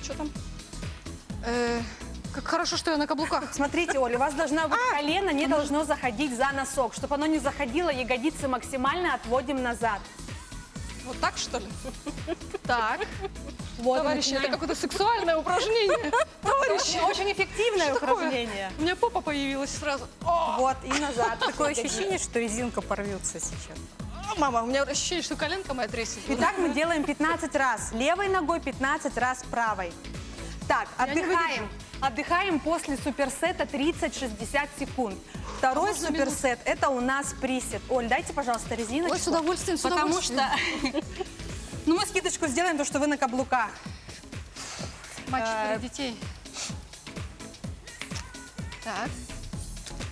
Что там? Как хорошо, что я на каблуках. Смотрите, Оля, у вас должно быть колено, не должно заходить за носок. Чтобы оно не заходило, ягодицы максимально отводим назад. Вот так, что ли? Так. Вот, Товарищи, это начинаем. какое-то сексуальное упражнение. Товарищи, Очень эффективное что такое? упражнение. У меня попа появилась сразу. О, Вот, и назад. Такое ощущение, что резинка порвется сейчас. мама, у меня ощущение, что коленка моя трясет. Итак, мы делаем 15 раз. Левой ногой 15 раз правой. Так, Я не отдыхаем. Отдыхаем после суперсета 30-60 секунд. Второй можно суперсет – это у нас присед. Оль, дайте, пожалуйста, резиночку. Ой, с удовольствием, с Потому удовольствием. что... Ну, мы скидочку сделаем, то, что вы на каблуках. Мать 4 детей. Так.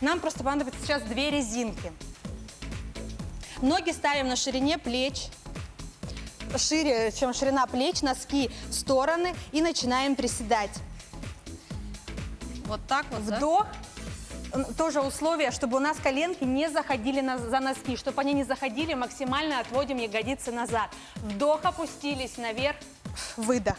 Нам просто понадобится сейчас 2 резинки. Ноги ставим на ширине плеч. Шире, чем ширина плеч, носки в стороны. И начинаем приседать. Вот так вот, да? Вдох. Тоже условие, чтобы у нас коленки не заходили за носки. Чтобы они не заходили, максимально отводим ягодицы назад. Вдох, опустились наверх, выдох.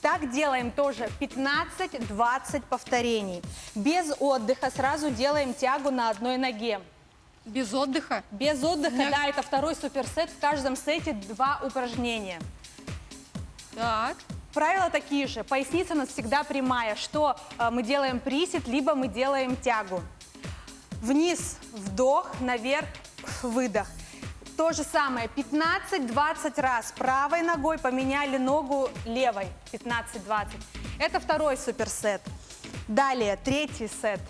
Так делаем тоже 15-20 повторений. Без отдыха сразу делаем тягу на одной ноге. Без отдыха. Без отдыха, да, это второй суперсет. В каждом сете 2 упражнения. Так. Правила такие же. Поясница у нас всегда прямая. Что мы делаем присед, либо мы делаем тягу. Вниз, вдох, наверх, выдох. То же самое. 15-20 раз. Правой ногой поменяли ногу левой. 15-20. Это второй суперсет. Далее, третий сет.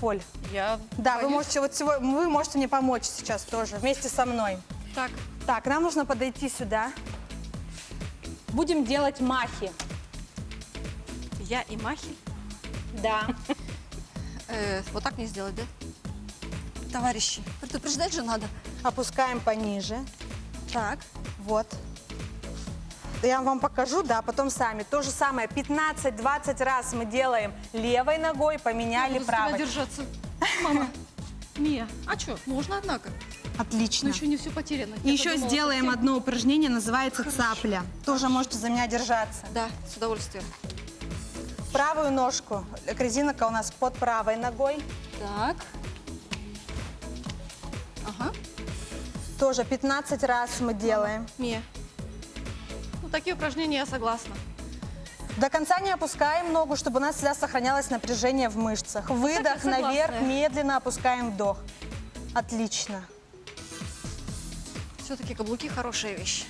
Оль. Я Да, вы боюсь. можете, вы можете мне помочь сейчас тоже, вместе со мной. Так. Так, нам нужно подойти сюда. Будем делать махи. Я и махи. Да. Вот так не сделать, да? Товарищи, предупреждать же надо. Опускаем пониже. Так. Вот. Я вам покажу, да, потом сами. То же самое, 15-20 раз мы делаем левой ногой, поменяли Буду за тебя правой. держаться. Мама. Мия, а что, можно, однако. Отлично. Но еще не все потеряно. И Я-то еще думала, сделаем совсем- одно упражнение, называется цапля. Тоже можете за меня держаться. Да, с удовольствием. Правую ножку, резинка у нас под правой ногой. Так. Ага. Тоже 15 раз мы делаем. Мия. Ну, такие упражнения я согласна. До конца не опускаем ногу, чтобы у нас всегда сохранялось напряжение в мышцах. Выдох согласна. наверх, медленно опускаем вдох. Отлично. Все-таки каблуки хорошая вещь.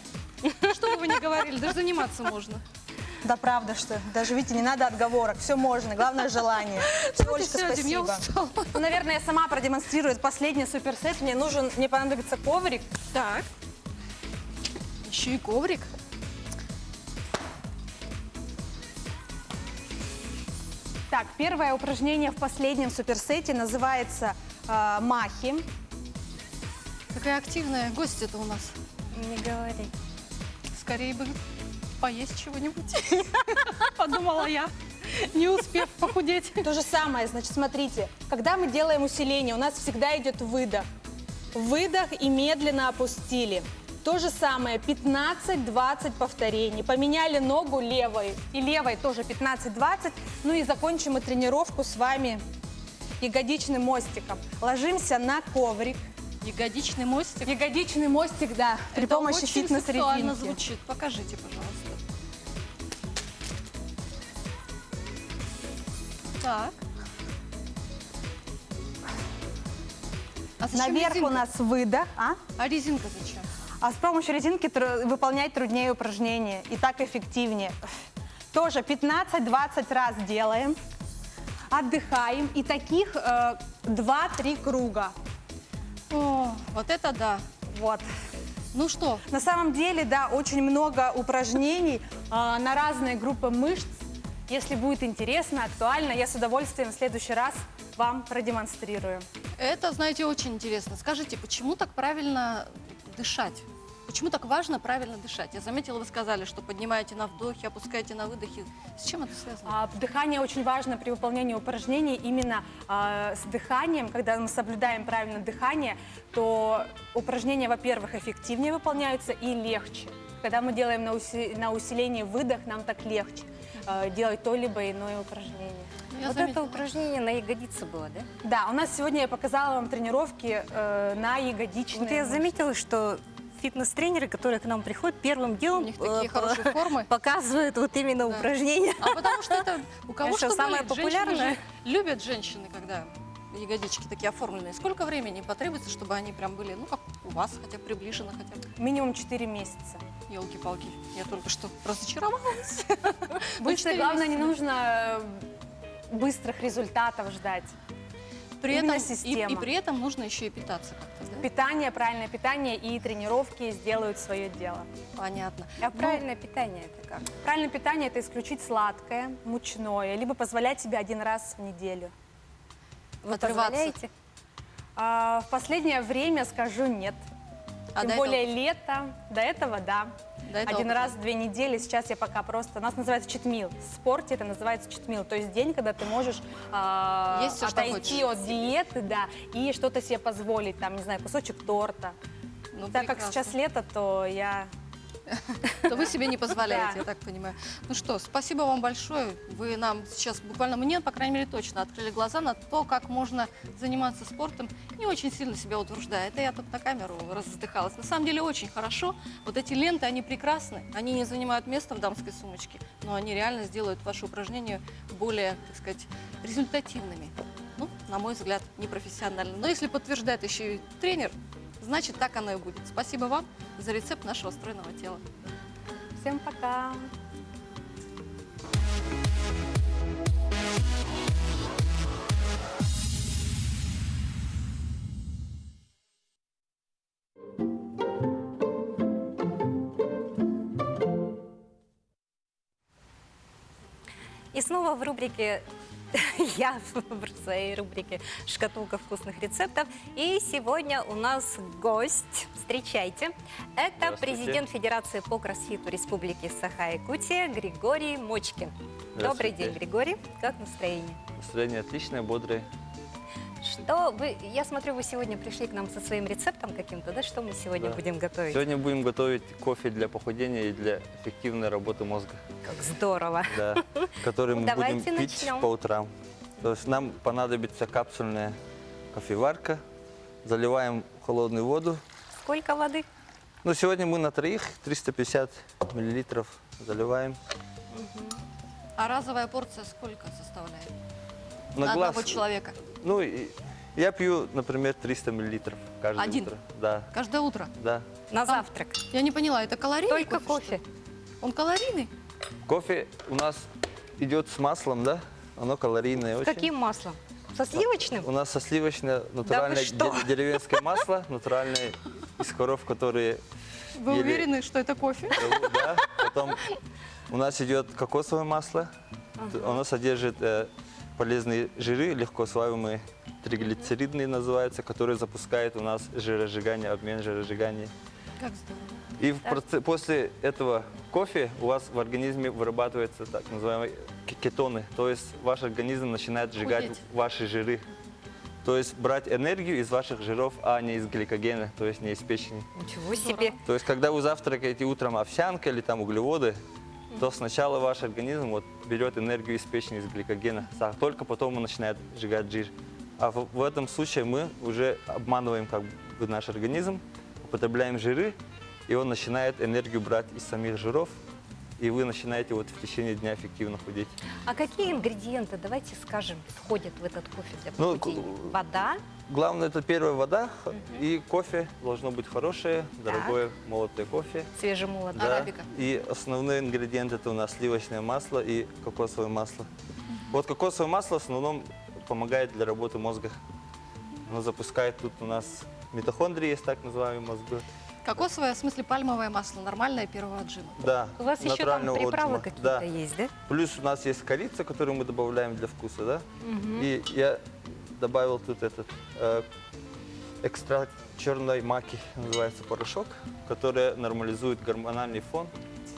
Что бы вы ни говорили, даже заниматься можно. Да правда, что даже, видите, не надо отговорок, все можно, главное желание. Давайте Олечка, сядем, я спасибо. устала. Ну, наверное, я сама продемонстрирую последний суперсет. Мне понадобится коврик. Так. Еще и коврик. Так, первое упражнение в последнем суперсете называется махи. Какая активная гостья-то у нас. Не говори. Скорее бы поесть чего-нибудь. Подумала я, не успев похудеть. То же самое, значит, смотрите, когда мы делаем усиление, у нас всегда идет выдох. Выдох и медленно опустили. То же самое, 15-20 повторений. Поменяли ногу левой. И левой тоже 15-20. Ну и закончим мы тренировку с вами ягодичным мостиком. Ложимся на коврик. Ягодичный мостик. Ягодичный мостик, да, при Это помощи очень сексуально фитнес-резинки. звучит. Покажите, пожалуйста. Так. А зачем Наверх резинка? у нас выдох, А резинка зачем? а с помощью резинки выполнять труднее упражнения и так эффективнее. Тоже 15-20 раз делаем, отдыхаем и таких 2-3 круга. О, вот это да. Вот. Ну что, На самом деле, да, очень много упражнений на разные группы мышц. Если будет интересно, актуально, я с удовольствием в следующий раз вам продемонстрирую. это, знаете, очень интересно. Скажите, почему так правильно дышать? Почему так важно правильно дышать? Я заметила, вы сказали, что поднимаете на вдохе, опускаете на выдохе. С чем это связано? Дыхание очень важно при выполнении упражнений именно с дыханием. Когда мы соблюдаем правильно дыхание, то упражнения, во-первых, эффективнее выполняются и легче. Когда мы делаем на усиление выдох, нам так легче делать то либо иное упражнение. Я Вот заметила. это упражнение на ягодицы было, да? Да, у нас сегодня я показала вам тренировки на ягодичные Вот я мышцы. заметила, что фитнес-тренеры, которые к нам приходят, первым делом У них такие хорошие формы. показывают вот именно Да. упражнения. А потому что это у кого Конечно, что самое болит. Женщины популярное. же любят женщины, когда ягодички такие оформленные. Сколько времени потребуется, чтобы они прям были, ну, как у вас, хотя бы приближенно хотя бы? Минимум 4 месяца. Елки-палки, я только что разочаровалась. Быстро, 4 главное, не месяца. нужно быстрых результатов ждать. При Именно этом, система. и при этом нужно еще и питаться как-то, да? Питание, правильное питание и тренировки сделают свое дело. Понятно. А правильное питание это как? Правильное питание – это исключить сладкое, мучное, либо позволять себе один раз в неделю. Вы Отрываться. позволяете? В последнее время скажу нет. А Тем до более этого? лето, до этого да. До этого Один да. раз в 2 недели, сейчас я пока просто, у нас называется читмил. В спорте это называется читмил, то есть день, когда ты можешь Есть всё, что отойти хочешь. от диеты, да, и что-то себе позволить, там, не знаю, кусочек торта. Ну, Так как прекрасно. сейчас лето, то я... То вы себе не позволяете, Да. я так понимаю. Ну что, спасибо вам большое. Вы нам сейчас буквально, мне, по крайней мере, точно открыли глаза на то, как можно заниматься спортом, не очень сильно себя утруждая. Это я тут на камеру раздыхалась. На самом деле очень хорошо. Вот эти ленты, они прекрасны. Они не занимают места в дамской сумочке, но они реально сделают ваши упражнения более, так сказать, результативными. Ну, на мой взгляд, непрофессионально. Но если подтверждает еще и тренер, значит, так оно и будет. Спасибо вам за рецепт нашего стройного тела. Всем пока! И снова в рубрике я в своей рубрике «Шкатулка вкусных рецептов». И сегодня у нас гость. Встречайте. Это Здравствуйте. президент Федерации по кроссфиту Республики Саха-Якутия Григорий Мочкин. Добрый Здравствуйте. день, Григорий. Как настроение? Настроение отличное, бодрое. Что вы, я смотрю, вы сегодня пришли к нам со своим рецептом каким-то, да? Что мы сегодня Да. будем готовить? Сегодня будем готовить кофе для похудения и для эффективной работы мозга, Как здорово. да, который мы Давайте будем пить начнем. по утрам. То есть нам понадобится капсульная кофеварка. Заливаем холодную воду. Сколько воды? Ну, сегодня мы на троих 350 миллилитров заливаем. А разовая порция сколько составляет? На На глаз. одного человека. Ну, я пью, например, 300 миллилитров каждое Один? утро. Да, Каждое утро. да. На завтрак. Я не поняла, это калорийный Только кофе? кофе. что ли? Он калорийный? Кофе у нас идет с маслом, да? Оно калорийное С очень. каким маслом? Со сливочным? У нас со сливочное натуральное что? деревенское масло, натуральное из коров, которые Вы ели уверены, что это кофе? траву, да. Потом у нас идет кокосовое масло. Оно содержит полезные жиры, легко усваиваемые, триглицеридные называются, которые запускают у нас жиросжигание, обмен жиросжигания. Как здорово. И после этого кофе у вас в организме вырабатываются так называемые кетоны. То есть ваш организм начинает сжигать Худеть. ваши жиры. То есть брать энергию из ваших жиров, а не из гликогена, то есть не из печени. Ничего себе. То есть когда вы завтракаете утром овсянкой или там углеводы, то сначала ваш организм вот берет энергию из печени, из гликогена, только потом он начинает сжигать жир. А в этом случае мы уже обманываем как бы в наш организм, употребляем жиры, и он начинает энергию брать из самих жиров, и вы начинаете вот в течение дня эффективно худеть. А какие ингредиенты, давайте скажем, входят в этот кофе для Ну, похудения? Вода, Главное, это первая вода, и кофе должно быть хорошее, дорогое молотое кофе. свежемолотый. Да. Арабика. И основной ингредиент это у нас сливочное масло и кокосовое масло. Вот кокосовое масло в основном помогает для работы мозга. Оно запускает тут у нас митохондрии, есть так называемые мозги. Кокосовое, в смысле пальмовое масло, нормальное первого отжима. Да, У вас еще там натурального приправы отжима. какие-то Да. есть, да? Плюс у нас есть корица, которую мы добавляем для вкуса, да? И я добавил тут этот экстракт черной маки, называется порошок, который нормализует гормональный фон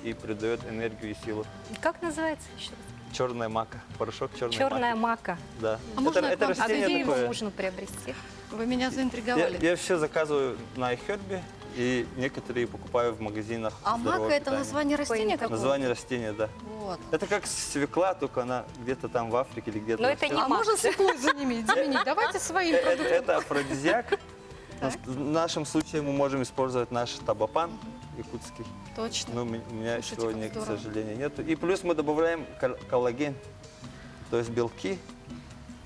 и придает энергию и силу. Как называется еще раз? Черная мака, порошок черной Черная маки. мака. Да. А можно я к вам А растение где его такое. можно приобрести? Вы меня заинтриговали. Я все заказываю на iHerb, и некоторые покупаю в магазинах. А здорового мака это питания. название растения какого? Название растения, да. Вот. Это как свекла, только она где-то там в Африке или где-то. Но во это всем. не А можно свеклу заменить? Давайте своим продуктом. Это афродизиак. В нашем случае мы можем использовать наш табапан якутский. Точно. Но у меня Слушайте, сегодня, как к здорово. сожалению, нет. И плюс мы добавляем коллаген, то есть белки,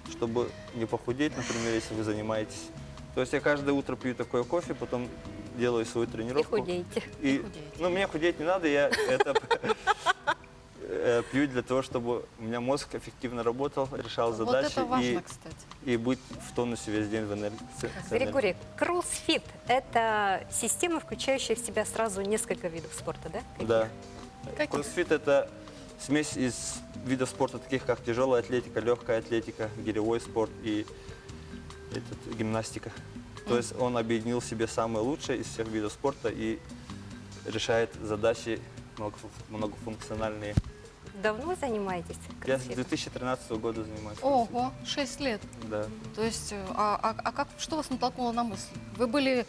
чтобы не похудеть, например, если вы занимаетесь. То есть я каждое утро пью такой кофе, потом делаю свою И тренировку. худеете. И, худеете. ну, мне худеть не надо, я это пью для того, чтобы у меня мозг эффективно работал, решал Вот задачи это важно, кстати. и быть в тонусе весь день в энергии. Григорий, кроссфит – это система, включающая в себя сразу несколько видов спорта, да? Да. Каких? Кроссфит – это смесь из видов спорта, таких как тяжелая атлетика, легкая атлетика, гиревой спорт и гимнастика. То есть он объединил в себе самое лучшее из всех видов спорта и решает задачи многофункциональные. Давно занимаетесь Я с кроссфитом? 2013 года занимаюсь. Ого, 6 лет. Да. То есть, что вас натолкнуло на мысль? Вы были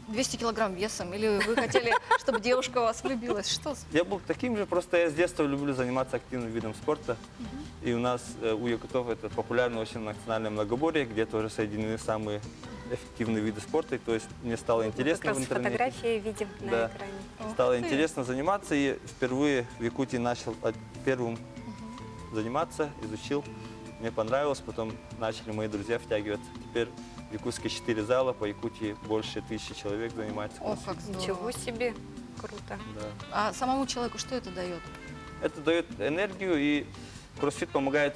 200 килограмм весом или вы хотели, чтобы девушка у вас влюбилась? Что? Я был таким же, просто я с детства люблю заниматься активным видом спорта. И у нас у якутов это популярное очень национальное многоборье, где тоже соединены самые эффективные виды спорта. И то есть мне стало Как интересно раз в интернете. фотографии видим на Да. экране. Стало Ух ты. интересно заниматься, и впервые в Якутии начал первым заниматься, изучил. Мне понравилось, потом начали мои друзья втягиваться. Теперь в Якутске 4 зала, по Якутии больше 1000 человек занимается. О, как здорово. Ничего себе, круто. Да. А самому человеку что это дает? Это дает энергию, и кроссфит помогает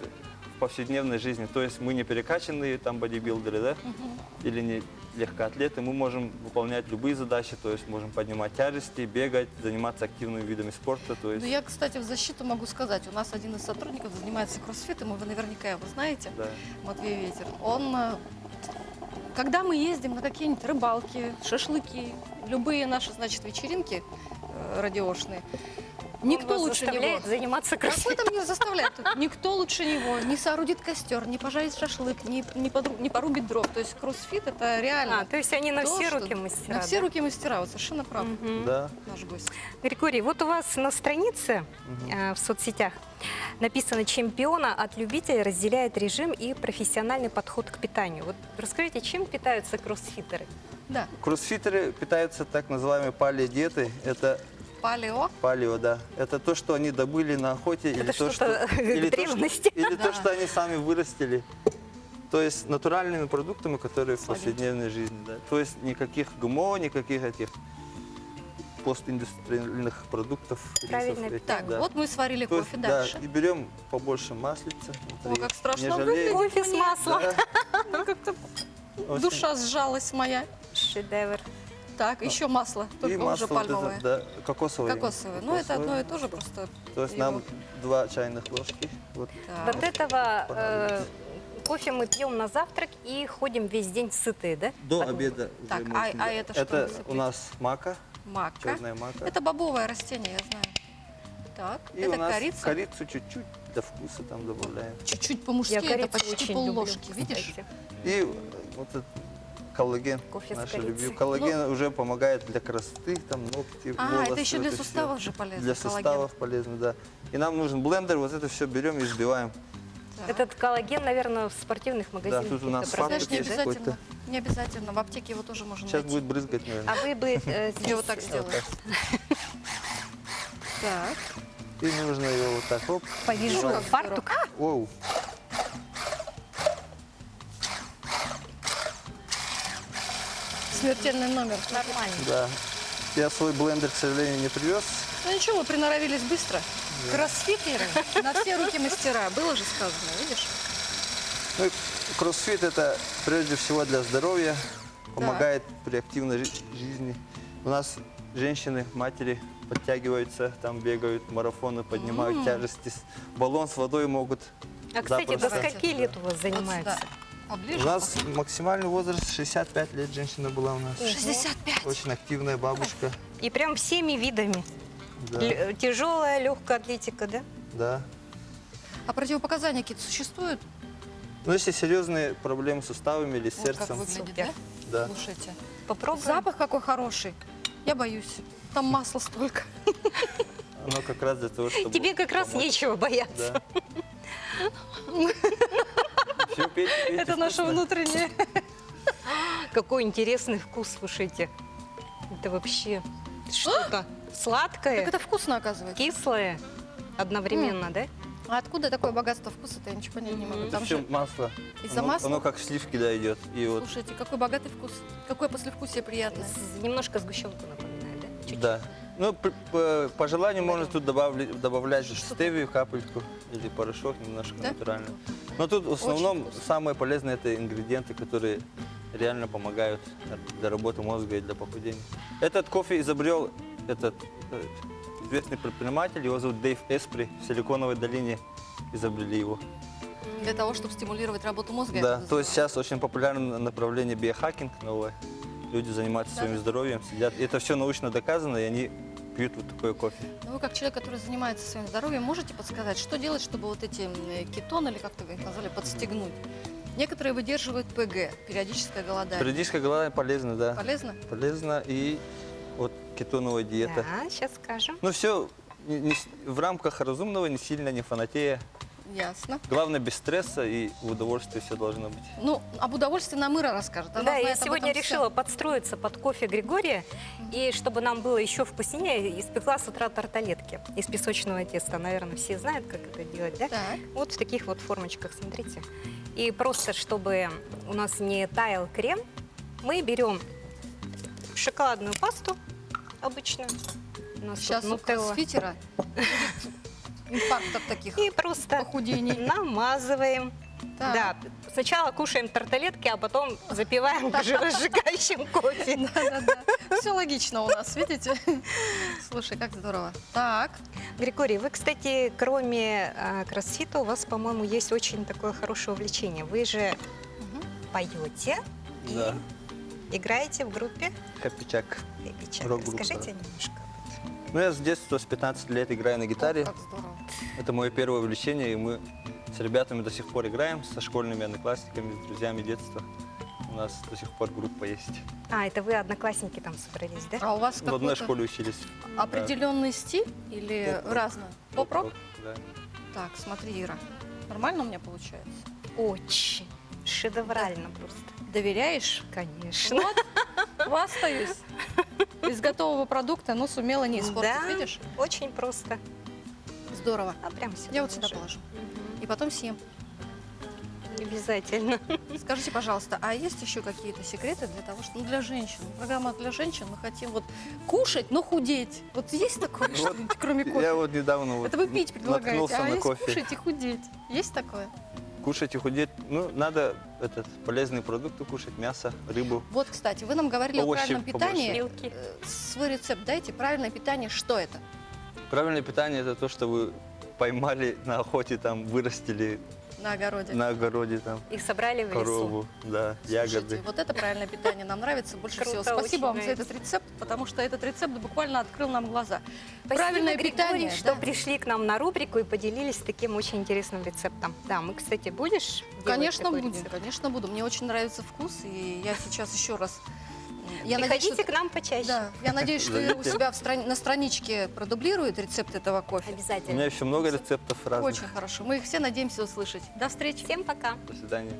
в повседневной жизни. То есть мы не перекачанные там бодибилдеры, да, или не легкоатлеты. Мы можем выполнять любые задачи, то есть можем поднимать тяжести, бегать, заниматься активными видами спорта. То есть, Ну, я, кстати, в защиту могу сказать. У нас один из сотрудников занимается кроссфитом, и вы наверняка его знаете, да. Матвей Ветер. Когда мы ездим на какие-нибудь рыбалки, шашлыки, любые наши, значит, вечеринки радиошные, никто Он вас лучше него. заставляет заниматься Какой кроссфитом. там не заставляет? Никто лучше него не соорудит костер, не пожарит шашлык, не порубит дров. То есть кроссфит это реально. То есть они на то, все что- руки мастера. На все да? руки мастера, вот совершенно прав Да. наш гость. Григорий, вот у вас на странице в соцсетях написано: чемпиона от любителей разделяет режим и профессиональный подход к питанию. Вот расскажите, чем питаются кроссфитеры? Да, Кроссфитеры питаются так называемой палеодиетой. Это палео. палео, да. Это то, что они добыли на охоте, или то, что-то или то, древности. или Да. то, что они сами вырастили. То есть натуральными продуктами, которые в повседневной жизни. Да. То есть никаких ГМО, никаких этих постиндустриальных продуктов. Правильно. рисов этих, Так, да. вот мы сварили То есть, кофе да, дальше. и берем побольше маслица. О, как страшно Не жалеем. выглядит. Кофе с маслом. Да. Как-то Очень. душа сжалась моя. Шедевр. Так, еще масло, И только масло уже вот это, пальмовое. да, кокосовое. Кокосовое. Ну, это одно и то же, просто. То есть его- нам 2 чайных ложки. Вот. Так. Вот этого кофе мы пьем на завтрак и ходим весь день сытые, да? До Так. обеда. уже Так, можно, а это что Это насыпать? у нас мака, Мака. черная мака. Это бобовое растение, я знаю. Так, И это у нас корица. корицу чуть-чуть для вкуса там добавляем. Чуть-чуть по-мужски, Я это корицу почти очень полложки, люблю, видишь? кстати. И вот этот коллаген, Кофе с наша корицей. любимая. Коллаген уже помогает для красоты, там ногти, А, волосы. это еще для вот суставов всё. же полезно. Для коллаген. суставов полезно, да. И нам нужен блендер, вот это все берем и взбиваем. Этот коллаген, наверное, в спортивных магазинах. тут у нас каких-то фабрика Знаешь, не есть продается, да? какой-то. обязательно. Не обязательно. В аптеке его тоже можно Сейчас найти. будет брызгать, наверное. А вы бы Я здесь... вот так сделаю. Так. И нужно его вот так, оп. Повяжу Ну, как фартук. Оу. Смертельный номер. Нормально. Да. Я свой блендер, к сожалению, не привез. Ну ничего, вы приноровились быстро. Кроссфитеры на все руки мастера. Было же сказано, видишь? Ну, и кроссфит это прежде всего для здоровья, помогает при активной жизни. У нас женщины, матери подтягиваются, там бегают, марафоны, поднимают тяжести. Баллон с водой могут. А, кстати, до запросто. скольки лет у вас Вот занимаются? сюда. Поближе. У нас максимальный возраст 65 лет женщина была у нас. 65. Очень активная бабушка. И прям всеми видами. Да, Тяжелая, легкая атлетика, да? да. А противопоказания какие-то существуют? Но если серьезные проблемы с суставами или Вот как сердцем, выглядит, Супер. да? да. Слушайте. Попробуем. Запах какой хороший. Я боюсь. Там масла столько. Оно как раз для того, чтобы... Тебе как раз помочь. нечего бояться. Да. Всё, пейте, пейте, Это наше вкусно. внутреннее. Какой интересный вкус, слушайте. Это вообще что-то сладкое, Так это вкусно, оказывается. кислое одновременно, да? А откуда такое богатство вкуса-то? Я ничего понять не могу. Это Там все же, масло. из-за Оно- масла? Оно как сливки, да, идет. И вот, слушайте, какой богатый вкус. Какое послевкусие приятное. Немножко сгущенку напоминает, да? Чуть-чуть. да. Ну, по желанию можно тут добавлять стевию, капельку или порошок немножко Да? натурально. Но тут в основном вкусно. самое полезное это ингредиенты, которые реально помогают для работы мозга и для похудения. Этот кофе изобрел этот известный предприниматель, его зовут Дэйв Эспри, в Силиконовой долине изобрели его. Для того, чтобы стимулировать работу мозга. Да, я это то есть называю. сейчас очень популярное направление биохакинг новое. Люди занимаются своим здоровьем, сидят. И это все научно доказано, и они пьют вот такой кофе. Ну, вы как человек, который занимается своим здоровьем, можете подсказать, что делать, чтобы вот эти кетоны, или как-то вы их назвали, подстегнуть? Некоторые выдерживают ПГ, периодическое голодание. Периодическое голодание полезно, да. Полезно? Полезно и вот кетоновая диета. Да, сейчас скажем. Ну все в рамках разумного, не сильно, не фанатея. Ясно. Главное без стресса и в удовольствие все должно быть. Ну, об удовольствии нам Ира расскажет. Она Да, я знает об сегодня этом всё. решила подстроиться под кофе Григория. И чтобы нам было еще вкуснее, испекла с утра тарталетки из песочного теста. Наверное, все знают, как это делать, да? Так. Вот в таких вот формочках, смотрите. И просто, чтобы у нас не таял крем, мы берем шоколадную пасту обычную. У нас Сейчас тут у нутелла. кроссфитера будет инфаркт от таких И просто похудений. намазываем. Так. Да, сначала кушаем тарталетки, а потом запиваем жиросжигающим кофе. Да-да-да. Все логично у нас, видите? Слушай, как здорово. Так. Григорий, вы, кстати, кроме кроссфита, у вас, по-моему, есть очень такое хорошее увлечение. Вы же поете и Да. играете в группе Копичак. Эпичак. Рок-группа. Расскажите немножко. Ну, я с детства, с 15 лет играю на гитаре. О, как здорово. Это мое первое увлечение, и мы с ребятами до сих пор играем, со школьными одноклассниками, с друзьями детства. У нас до сих пор группа есть. А, это вы, одноклассники, там собрались, да? А у вас В одной какой-то школе учились. определенный стиль или Поп-рок. разное? Поп-рок? Да. Так, смотри, Ира. Нормально у меня получается? Очень. Шедеврально просто. Доверяешь? Конечно. Вот, хвастаюсь. Из готового продукта, но сумела не испортить, Да, видишь? очень просто. Здорово. А прямо сюда Я вот сюда положу. положу. И потом съем. Обязательно. Скажите, пожалуйста, а есть еще какие-то секреты для того, что для женщин? Программа для женщин, мы хотим вот кушать, но худеть. Вот есть такое Вот что-нибудь, кроме Я кофе? вот недавно вот Это вы пить предлагаете, наткнулся а на есть кофе. кушать и худеть. Есть такое? Кушать и худеть. Ну, надо полезные продукты кушать, мясо, рыбу. Вот, кстати, вы нам говорили Овощи о правильном побольше. питании. Белки. Свой рецепт дайте. Правильное питание, что это? Правильное питание – это то, что вы поймали на охоте, там, вырастили На огороде. на огороде, там, Их собрали в лесу. корову, да, Слушайте, ягоды. вот это правильное питание нам нравится больше Круто, всего. Спасибо очень вам за этот рецепт, потому что этот рецепт буквально открыл нам глаза. Спасибо, правильное Григорий, питание, что да. пришли к нам на рубрику и поделились таким очень интересным рецептом. Да, мы, кстати, будешь делать Конечно такой будем, рецепт? конечно буду. Мне очень нравится вкус, и я сейчас еще раз Я надеюсь, Приходите что- к нам почаще. Да, я надеюсь, что Ира у Зайдите. себя на страничке продублирует рецепт этого кофе. У Обязательно. меня еще много рецептов разных. Очень хорошо. Мы их все надеемся услышать. До встречи. Всем пока. До свидания.